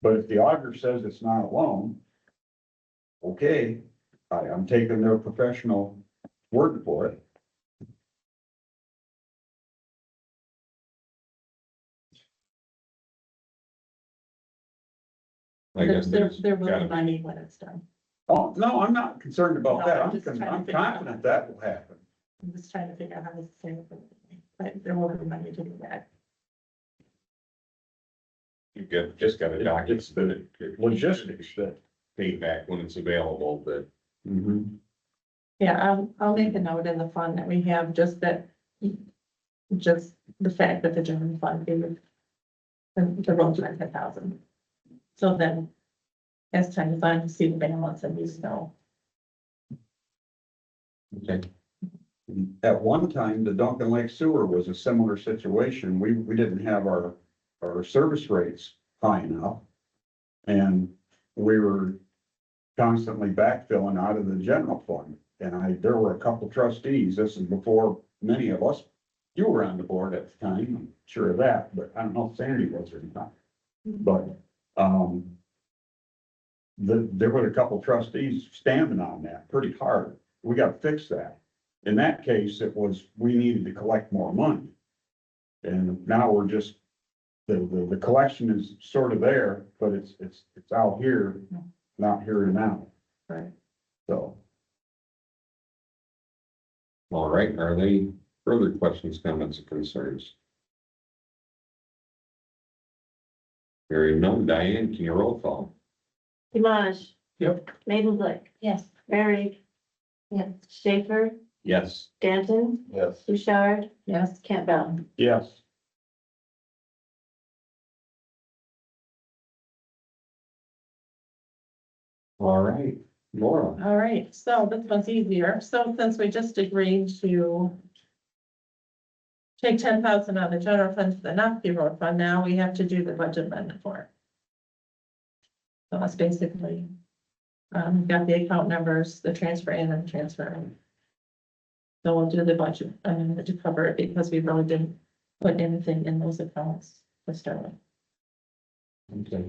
But if the auditor says it's not a loan, okay, I'm taking their professional word for it. I guess There will gotta be money when it's done. Oh, no, I'm not concerned about No, that. I'm just trying to I'm figure out. confident that will happen. I'm just trying to figure out how to say it, but there will be money to do that. just got a document. It's the logistics that. Paid back when it's available, that Yeah, I'll make a note in the fund that we have just that, just the fact that the general fund gave the road fund 10,000. So then, as time goes on, you see the balance and you know. Okay, At one time, the Duncan Lake Sewer was a similar situation. We didn't have our service rates high enough. And we were constantly backfilling out of the general fund. And there were a couple trustees, this is before many of us, you were on the board at the time, I'm sure of that, but I don't know if Sandy was or not. But, there were a couple trustees standing on that pretty hard. We gotta fix that. In that case, it was, we needed to collect more money. And now we're just, the collection is sort of there, but it's out here, not here and now. Right. So, all right, are there any further questions, comments, or concerns? Hearing none, Diane, can you roll call? Dimash. Yep. Maidenblick, Yes. Mary, Yes. Schaefer, Yes. Danton, Yes. Bouchard, Yes. Campbell. yes. All right, Laura. All right, so this one's easier. So since we just agreed to take 10,000 out of the general fund to the Noski Road Fund, now we have to do the budget amendment for it. So that's basically, got the account numbers, the transfer in and transfer out. So we'll do the budget amendment to cover it because we really didn't put anything in those accounts to start with. Okay.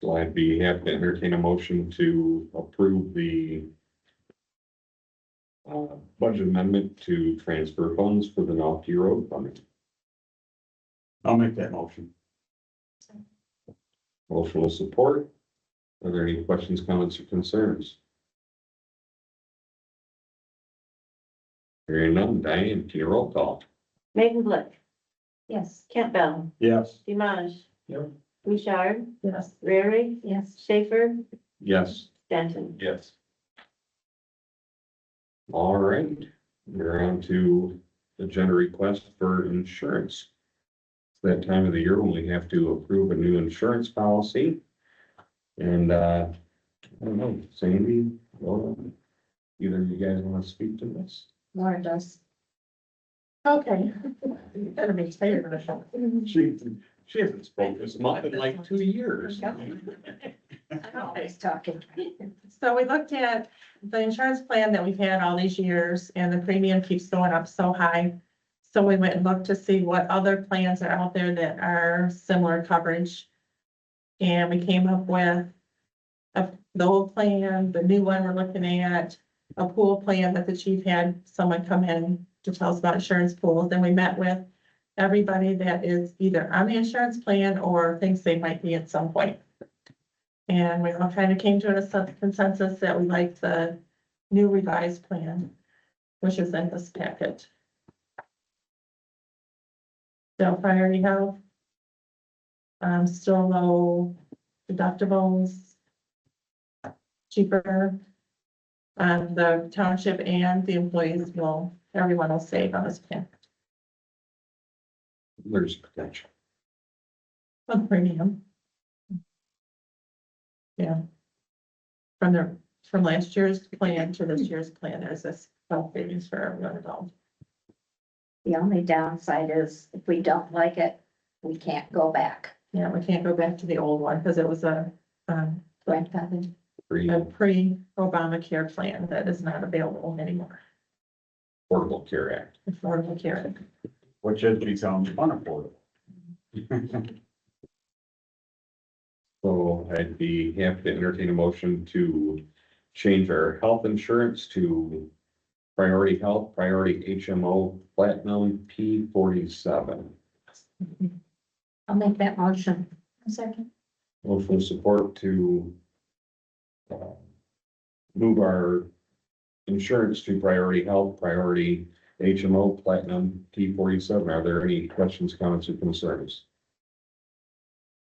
So I'd be happy to entertain a motion to approve the budget amendment to transfer funds for the North Key Road Fund. I'll make that motion. Motion with support. Are there any questions, comments, or concerns? Hearing none, Diane, can you roll call? Maidenblick, Yes. Campbell, Yes. Dimash. Yep. Bouchard, Yes. Rary, Yes. Schaefer, Yes. Danton. Yes. All right, we're on to agenda request for insurance. It's that time of the year when we have to approve a new insurance policy. And, I don't know, Sandy, Laura, either of you guys want to speak to this? Laura does. Okay. You better be tired of it. She hasn't spoken this month in like 2 years. I'm always talking. So we looked at the insurance plan that we've had all these years and the premium keeps going up so high. So we went and looked to see what other plans are out there that are similar coverage. And we came up with the old plan, the new one we're looking at, a pool plan that the chief had someone come in to tell us about insurance pools. Then we met with everybody that is either on the insurance plan or thinks they might be at some point. And we all kind of came to a consensus that we like the new revised plan, which is in this packet. So priority health. Still low deductibles. Cheaper. The township and the employees everyone will save on this plan. There's potential. On the premium. Yeah. From last year's plan to this year's plan, there's this health savings for everyone involved. The only downside is if we don't like it, we can't go back. Yeah, we can't go back to the old one because it was a Grandfather. pre-Obamacare plan that is not available anymore. Affordable Care Act. Affordable Care. Which has become unaffordable. So I'd be happy to entertain a motion to change our health insurance to Priority Health, Priority HMO, Platinum P47. I'll make that motion. A second. Motion support to move our insurance to Priority Health, Priority HMO, Platinum P47. Are there any questions, comments, or concerns?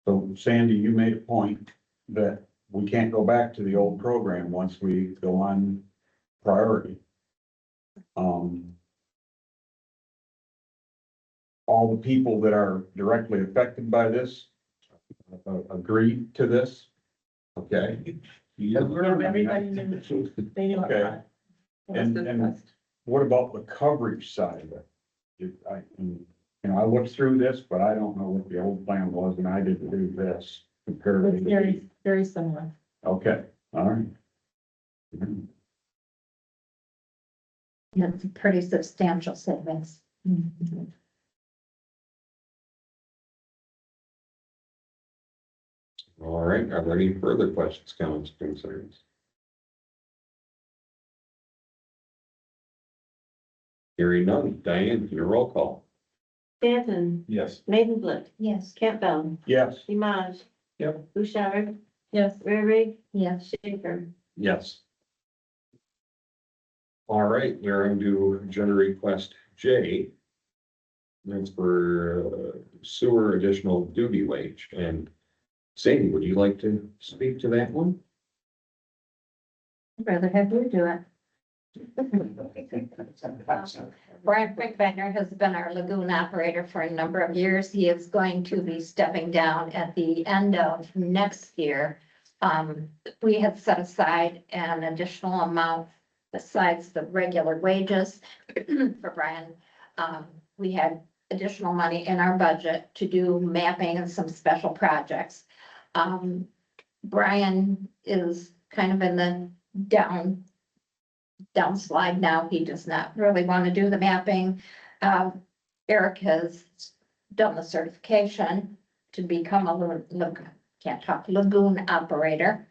So Sandy, you made a point that we can't go back to the old program once we go on priority. all the people that are directly affected by this agree to this. Okay, Everybody knew, they knew Okay. upfront. It was And- discussed. what about the coverage side of it? I looked through this, but I don't know what the old plan was, and I didn't do this compared It's to. very, very similar. Okay, all right. It's a pretty substantial savings. All right, are there any further questions, comments, concerns? Hearing none. Diane, your roll call. Stanton, Yes. Maidenblick, Yes. Campbell, Yes. Imaj. Yep. Bouchard, Yes, Rarick, Yes. Schaefer. Yes. All right, we're on to agenda request J. That's for sewer additional duty wage. And Sadie, would you like to speak to that one? I'd rather have you do it. Brian Brickbender has been our lagoon operator for a number of years. He is going to be stepping down at the end of next year. We had set aside an additional amount besides the regular wages for Brian. We had additional money in our budget to do mapping and some special projects. Brian is kind of in the downslide now. He does not really want to do the mapping. Eric has done the certification to become a lagoon operator.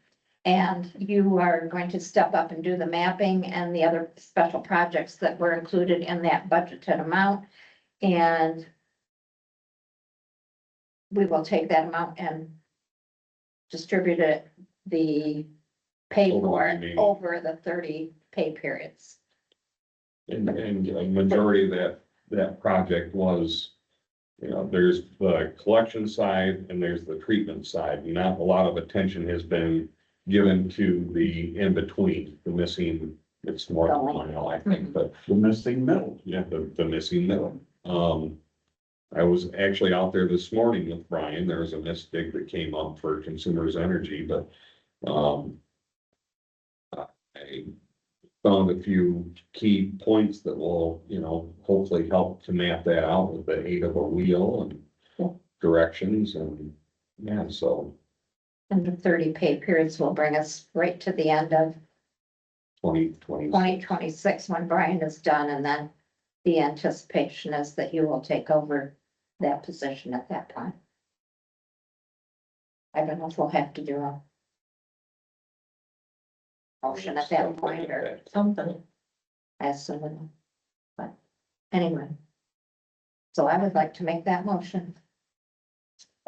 And you are going to step up and do the mapping and the other special projects that were included in that budgeted amount. And we will take that amount and distribute it, the pay for it over the 30 pay periods. And a majority of that project was, there's the collection side and there's the treatment side. Not a lot of attention has been given to the in-between, the missing, it's more than a mile, I think, but The missing middle. yeah, the missing middle. I was actually out there this morning with Brian. There was a mistake that came up for Consumers Energy, but, I found a few key points that will, hopefully help to map that out with the aid of a wheel and directions and, yeah, so And the 30 pay periods will bring us right to the end of 2020. 2026 when Brian is done, and then the anticipation is that you will take over that position at that point. I don't know if we'll have to do a motion at that point or something. as soon, but anyway. So I would like to make that motion.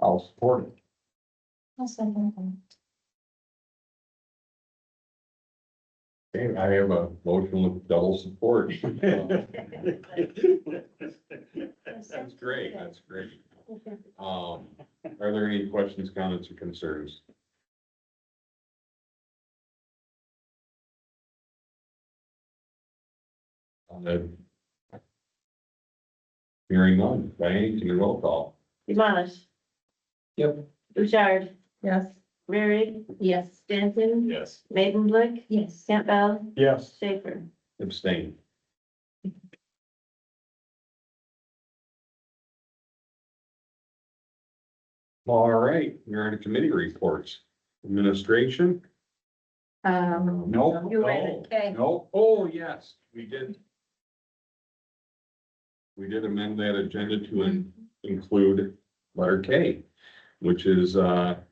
I'll support it. I'll send them. Okay, I have a motion with double support. That's great, that's great. Are there any questions, comments, or concerns? Hearing none, Diane, can you roll call? Imaj. Yep. Bouchard, Yes, Rarick, Yes. Stanton, Yes. Maidenblick, Yes. Campbell, Yes. Schaefer. Abstain. All right, we're on to committee reports. Administration? No. You read it, okay. No, oh, yes, we did. We did amend that agenda to include letter K, which is, a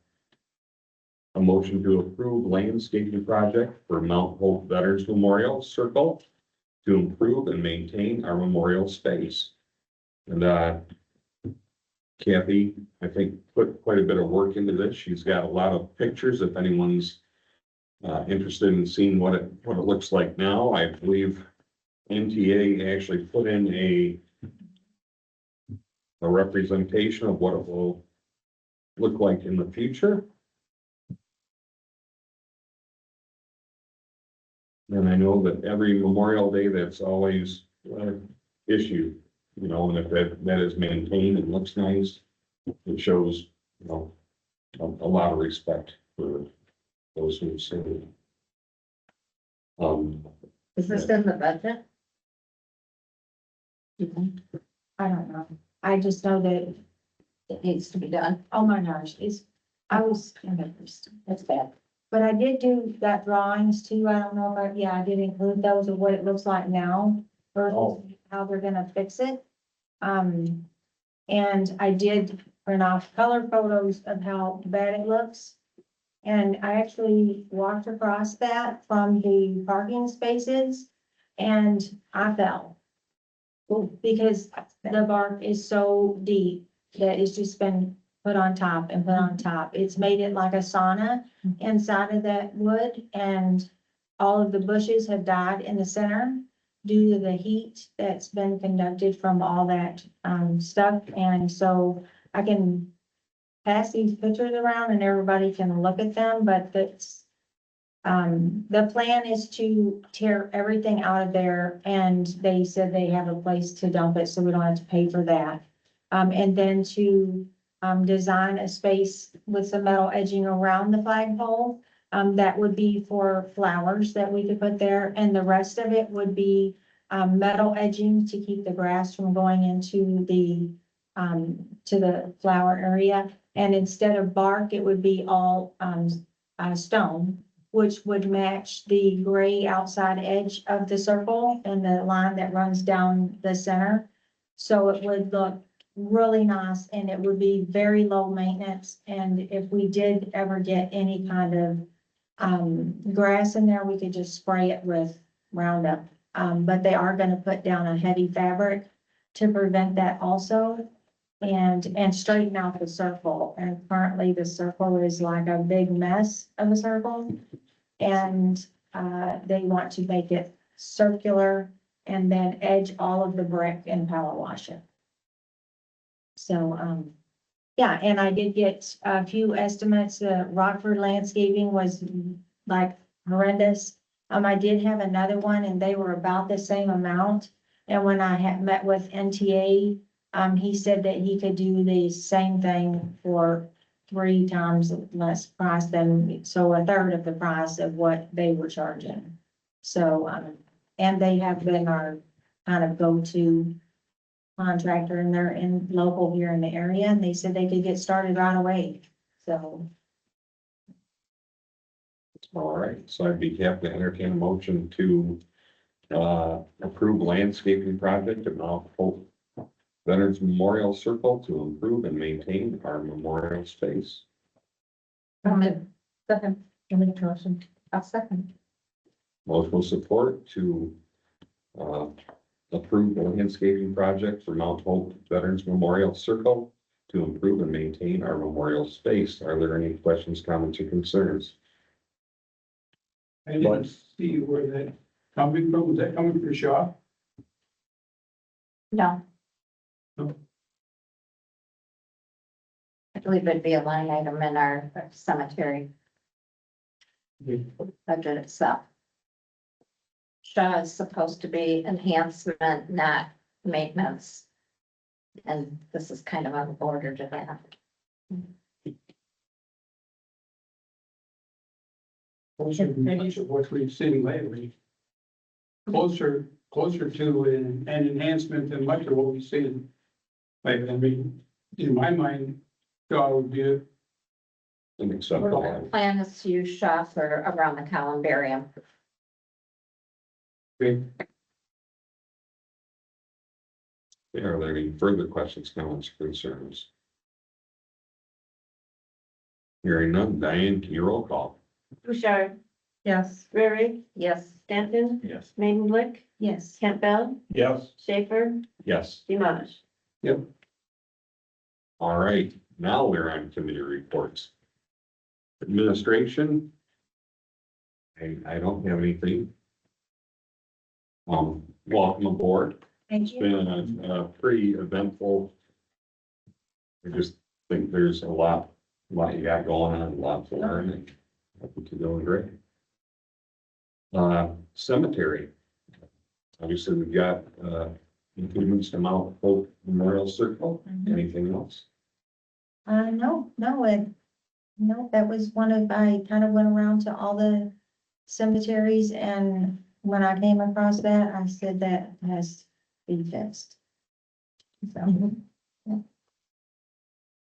motion to approve landscaping project for Mount Hope Veterans Memorial Circle to improve and maintain our memorial space. And, Kathy, I think, put quite a bit of work into this. She's got a lot of pictures if anyone's interested in seeing what it looks like now. I believe NTA actually put in a representation of what it will look like in the future. And I know that every Memorial Day, that's always issue. you know, and if that is maintained and looks nice, it shows, you know, a lot of respect for those who serve. Is this in the budget? I don't know. I just know that, It needs to be done. oh my gosh, It's bad. but I did do that drawings too. I don't know if I did include those of what it looks like now versus how they're gonna fix it. And I did print off color photos of how bad it looks. And I actually walked across that from the parking spaces and I fell. Because the bark is so deep that it's just been put on top and put on top. It's made it like a sauna inside of that wood, and all of the bushes have died in the center due to the heat that's been conducted from all that, stuff. And so I can pass these pictures around and everybody can look at them, but that's, the plan is to tear everything out of there, and they said they have a place to dump it, so we don't have to pay for that. And then to, design a space with some metal edging around the flagpole. That would be for flowers that we could put there, and the rest of it would be, metal edging to keep the grass from going into the, to the flower area. And instead of bark, it would be all, stone, which would match the gray outside edge of the circle and the line that runs down the center. So it would look really nice, and it would be very low maintenance. And if we did ever get any kind of grass in there, we could just spray it with Roundup. But they are gonna put down a heavy fabric to prevent that also. And straighten out the circle. And currently the circle is like a big mess of a circle. And they want to make it circular and then edge all of the brick and power wash it. So, yeah, and I did get a few estimates. Rockford Landscaping was like horrendous. I did have another one and they were about the same amount. And when I had met with NTA, he said that he could do the same thing for 3 times less price than, so a third of the price of what they were charging. So, and they have been our kind of go-to contractor, and they're in local here in the area, and they said they could get started right away. So, all right, so I'd be happy to entertain a motion to approve landscaping project at Mount Hope Veterans Memorial Circle to improve and maintain our memorial space. Second. I'll second. Motion will support to approve the landscaping project for Mount Hope Veterans Memorial Circle to improve and maintain our memorial space. Are there any questions, comments, or concerns? I didn't see where that coming from. Was that coming from Shaw? No. No. I believe it'd be a line item in our cemetery budget itself. Shaw is supposed to be enhancement, not maintenance. And this is kind of on the border to that. Closer of what we've seen lately. Closer to an enhancement than much of what we've seen. Like, I mean, in my mind, Shaw would be a Unacceptable. Plan is to use Shaw for around the columbarium. big. Are there any further questions, comments, or concerns? Hearing none, Diane, can you roll call? Bouchard, Yes. Rarick, Yes. Stanton, Yes. Maidenblick, yes. Campbell, Yes. Schaefer, Yes. Demosh. All right, now we're on committee reports. Administration. I don't have anything. Welcome aboard. Thank It's you. been a pretty eventful. I just think there's a lot you got going on, a lot to learn, and I think you're doing great. Cemetery. Obviously, we've got, improvements to Mount Hope Memorial Circle. Anything else? No, that was one of, I kind of went around to all the cemeteries, and when I came across that, I said that has to be fixed. So,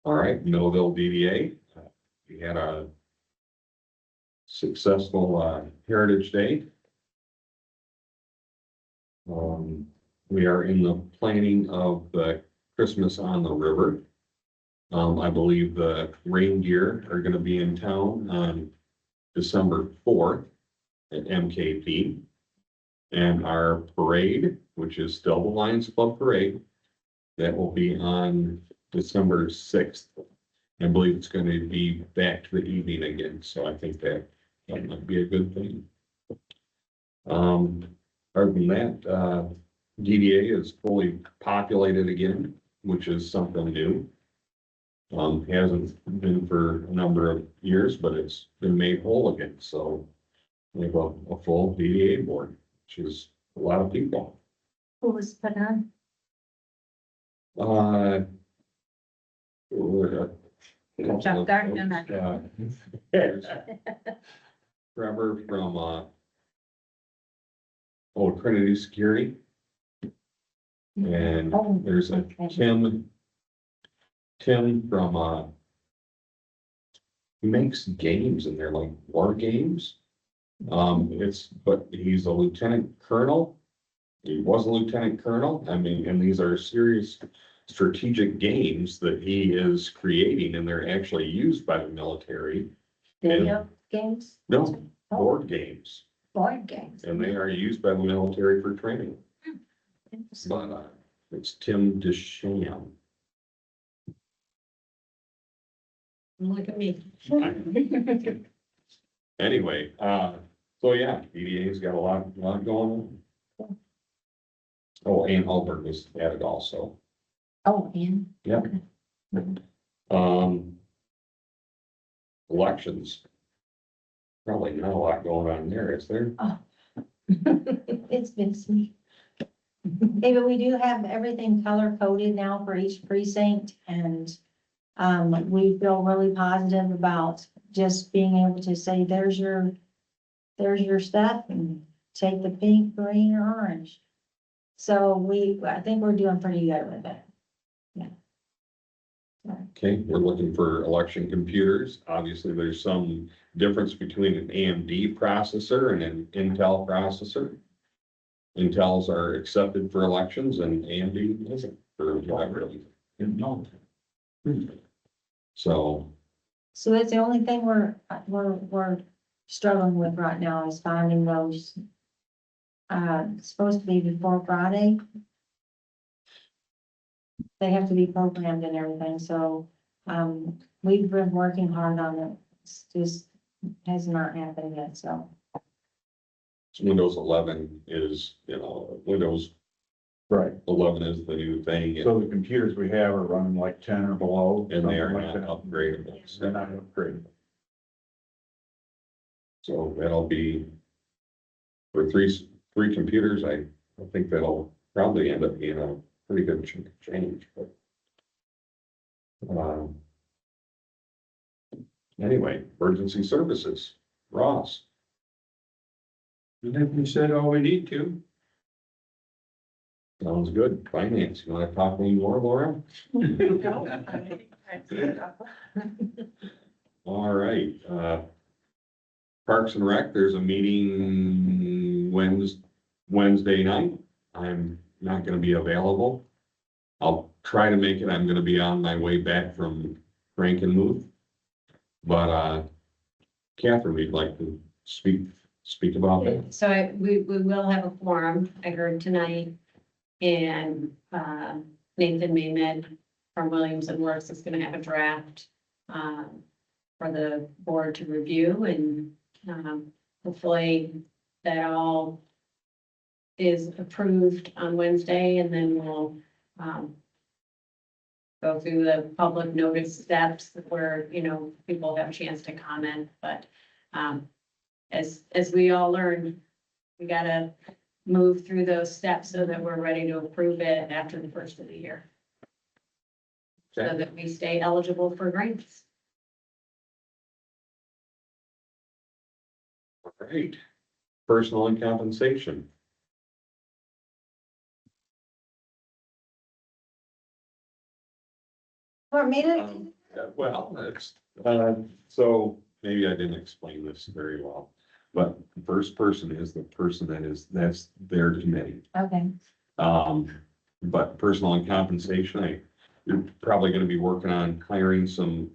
All right, Millville DDA. We had a successful Heritage Day. We are in the planning of the Christmas on the River. I believe the reindeer are gonna be in town on December 4th at MKP. And our parade, which is still the Lions Club Parade, that will be on December 6th. I believe it's gonna be back to the evening again, so I think that might be a good thing. Other than that, DDA is fully populated again, which is something new. Hasn't been for a number of years, but it's been made whole again, so we have a full DDA board, which is a lot of people. who was put on? Uh. Jeff Gardner. There's Trevor from, Trinity Security. And Oh, there's a okay. Tim from, he makes games and they're like war games. But he's a lieutenant colonel. He was a lieutenant colonel. I mean, and these are serious strategic games that he is creating, and they're actually used by the military. Video games, No, board games, board games. and they are used by the military for training. But, it's Tim DeSham. Look at me. Anyway, so yeah, DDA's got a lot going on. Oh, and Albert was added also. Oh, and Yep. Elections. Probably not a lot going on there, is there? It's been sweet. Maybe we do have everything color coded now for each precinct, and we feel really positive about just being able to say, there's your stuff, and take the pink, green, or orange. So I think we're doing pretty good with it. Okay, we're looking for election computers. Obviously, there's some difference between an AMD processor and an Intel processor. Intels are accepted for elections and AMD isn't for whatever reason. So, So that's the only thing we're struggling with right now, is finding those. It's supposed to be before Friday. They have to be programmed and everything, so, we've been working hard on it. It's just has not happened yet, so. Windows 11 is, Windows Right, 11 is the new thing. so the computers we have are running like 10 or below. And they are something like not that. upgradable. They're not upgradable. So that'll be for three computers. I think that'll probably end up being a pretty good chunk of change, but. Anyway, emergency services, Ross. I think we said all we need to. Sounds good. Finance, you wanna talk any more, Laura? All right, Parks and Rec, there's a meeting Wednesday night. I'm not gonna be available. I'll try to make it. I'm gonna be on my way back from Frankenmuth. But, Catherine, we'd like to speak about that. So we will have a forum, I heard tonight. And, Nathan Maymed from Williams and Works is gonna have a draft, for the board to review, and, hopefully that all is approved on Wednesday, and then we'll, go through the public notice steps where, people have a chance to comment, but, as we all learned, we gotta move through those steps so that we're ready to approve it after the first of the year. So Okay. that we stay eligible for grants. All right. Personal and compensation. For me to, Well, that's, so maybe I didn't explain this very well. But the first person is the person that's their committee. okay, But personal and compensation, you're probably gonna be working on hiring some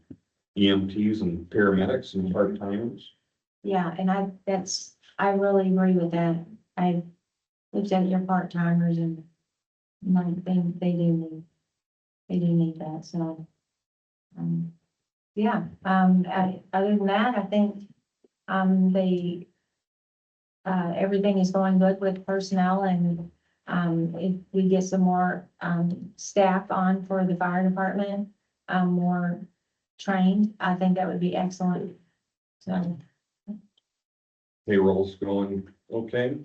EMTs and paramedics and part-timers. yeah, and I really agree with that. I looked at your part-timers and I think they do need that, so. Yeah, other than that, I think, everything is going good with personnel and, if we get some more, staff on for the fire department, more trained, I think that would be excellent. So, Payroll's going okay.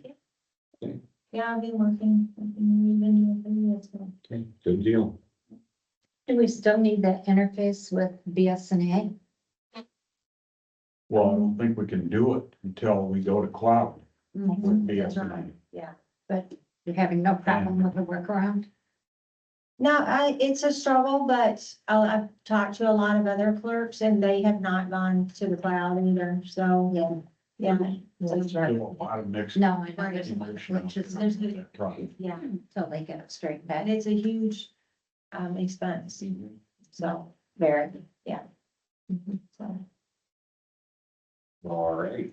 yeah, I've been working, we've been doing it, so. Okay, good deal. Do we still need that interface with BSNA? Well, I don't think we can do it until we go to cloud with That's BSNA. right, yeah. But you're having no problem with the workaround? No, it's a struggle, but I've talked to a lot of other clerks and they have not gone to the cloud either, so, Yeah. yeah. There's a lot of mixed. No, I know there's one which is, There's- Right. Yeah, until they get it straightened and out. it's a huge, expense, so, Very. so. All right.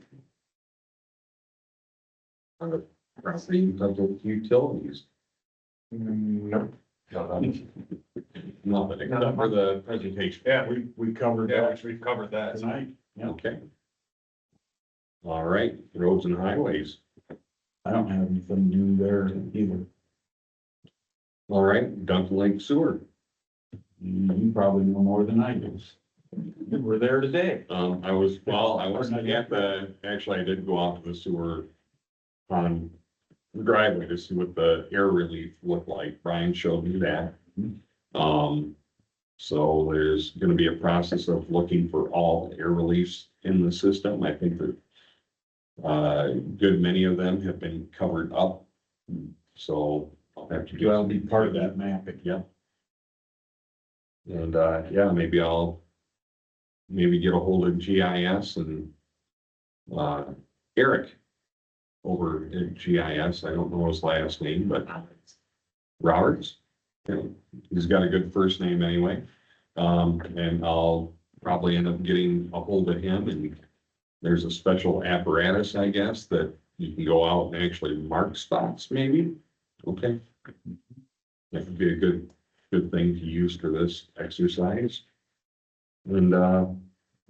Property public utilities. Nope. Nothing, except for the presentation. Yeah, We covered yeah, that we've covered that. tonight. Yeah, Okay. All right, roads and highways. I don't have anything new there either. All right, Duncan Lake Sewer. You probably know more than I do. You were there today. I wasn't at actually, I did go out to the sewer on the driveway to see what the air relief looked like. Brian showed me that. So there's gonna be a process of looking for all air reliefs in the system. I think that good many of them have been covered up. So I'll have to. That'll be part of that mapping. Yeah. And, yeah, maybe I'll get a hold of GIS and, Eric over at GIS. I don't know his last name, but Roberts. You know, he's got a good first name anyway. And I'll probably end up getting a hold of him, and there's a special apparatus, I guess, that you can go out and actually mark spots maybe. Okay. That would be a good thing to use for this exercise. And, I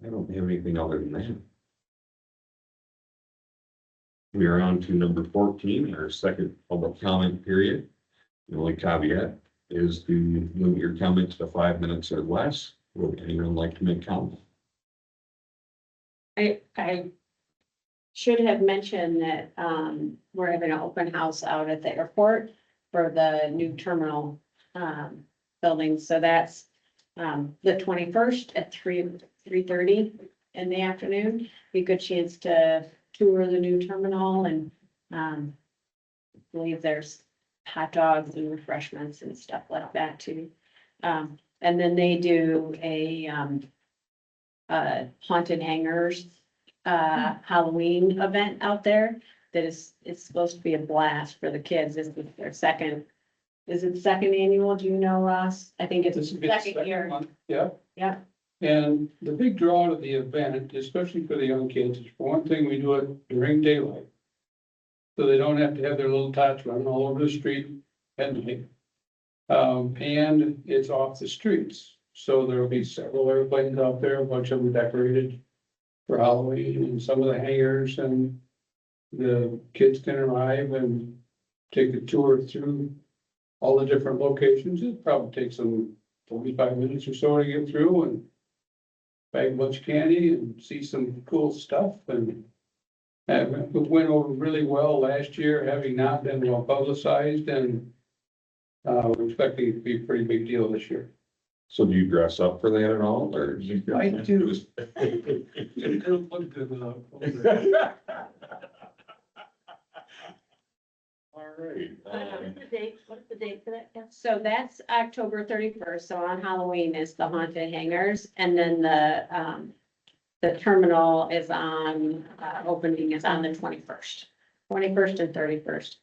don't have anything other than that. We are on to number 14, our second public comment period. The only caveat is to limit your comments to 5 minutes or less. Would anyone like to make comment? I should have mentioned that, we're having an open house out at the airport for the new terminal, building. So that's, the 21st at 3:30 in the afternoon. Be a good chance to tour the new terminal and, I believe there's hot dogs and refreshments and stuff like that too. And then they do a haunted hangers, Halloween event out there that it's supposed to be a blast for the kids. This is their second, is it second annual? Do you know, Ross? I think it's This will be the second year. one, yeah. Yeah. And the big draw of the event, especially for the young kids, is for one thing, we do it during daylight. So they don't have to have their little tots running all over the street at night. And it's off the streets, so there'll be several airplanes out there, a bunch of them decorated for Halloween, and some of the hangars, and the kids can arrive and take a tour through all the different locations. It probably takes them 45 minutes or so to get through and bag a bunch of candy and see some cool stuff, and It went over really well last year, having not been well publicized, and we're expecting it to be a pretty big deal this year. So do you dress up for that at all, or? I do. It don't look good enough. All right. What's the date? What's the date for that? Yes. So that's October 31st. So on Halloween is the haunted hangers, and then the terminal is on, opening is on the 21st, 21st and 31st.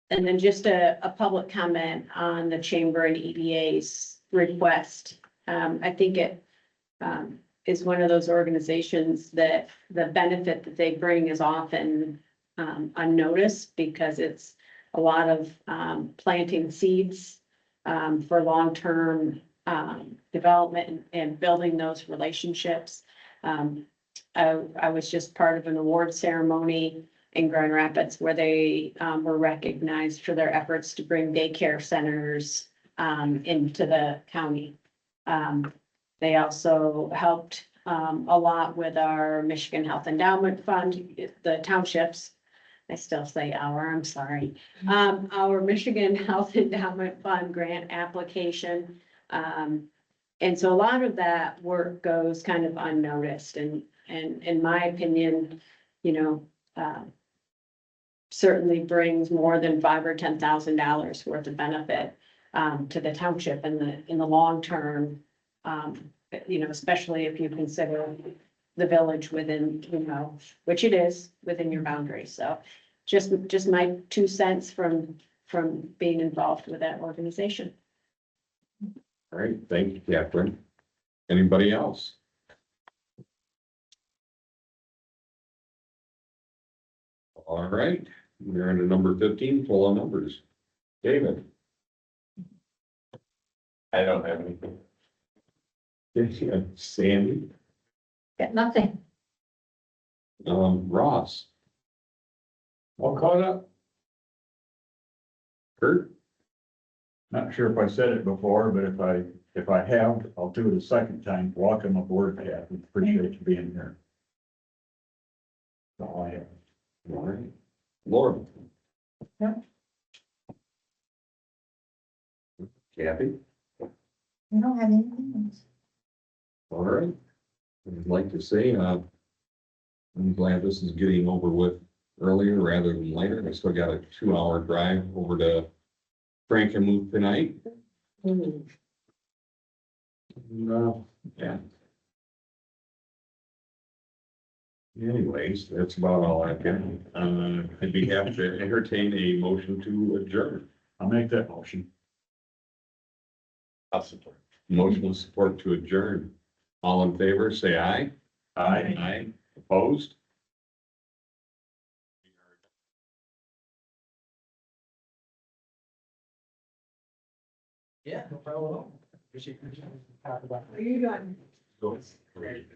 And then just a public comment on the chamber and EDA's request. I think it is one of those organizations that the benefit that they bring is often unnoticed, because it's a lot of planting seeds for long-term development and building those relationships. I was just part of an award ceremony in Grand Rapids where they were recognized for their efforts to bring daycare centers into the county. They also helped a lot with our Michigan Health Endowment Fund, the townships. I still say I'm sorry. Our Michigan Health Endowment Fund grant application. And so a lot of that work goes kind of unnoticed, and in my opinion, you know, certainly brings more than $5,000 or $10,000 worth of benefit to the township in the long term. You know, especially if you consider the village within, you know, which it is within your boundaries. So just my 2 cents from being involved with that organization. All right, thank you, Catherine. Anybody else? All right, we're on to number 15, full of numbers. David? I don't have anything. Sandy? Got nothing. Ross? All caught up? Kurt? Not sure if I said it before, but if I have, I'll do it a second time. Welcome aboard, Kathy. Appreciate you being here. That's all I have. All right. Laura? No. Kathy? I don't have anything else. All right. I'd like to say, I'm glad this is getting over with earlier rather than later. I still got a 2-hour drive over to Frankenmuth tonight. Yeah. Anyways, that's about all I've got. I'd be happy to entertain a motion to adjourn. I'll make that motion. I'll support. Motion with support to adjourn. All in favor, say aye. Aye. Aye. Opposed? Yeah, no problem at all. Appreciate you talking about. Are you done? Go. Great.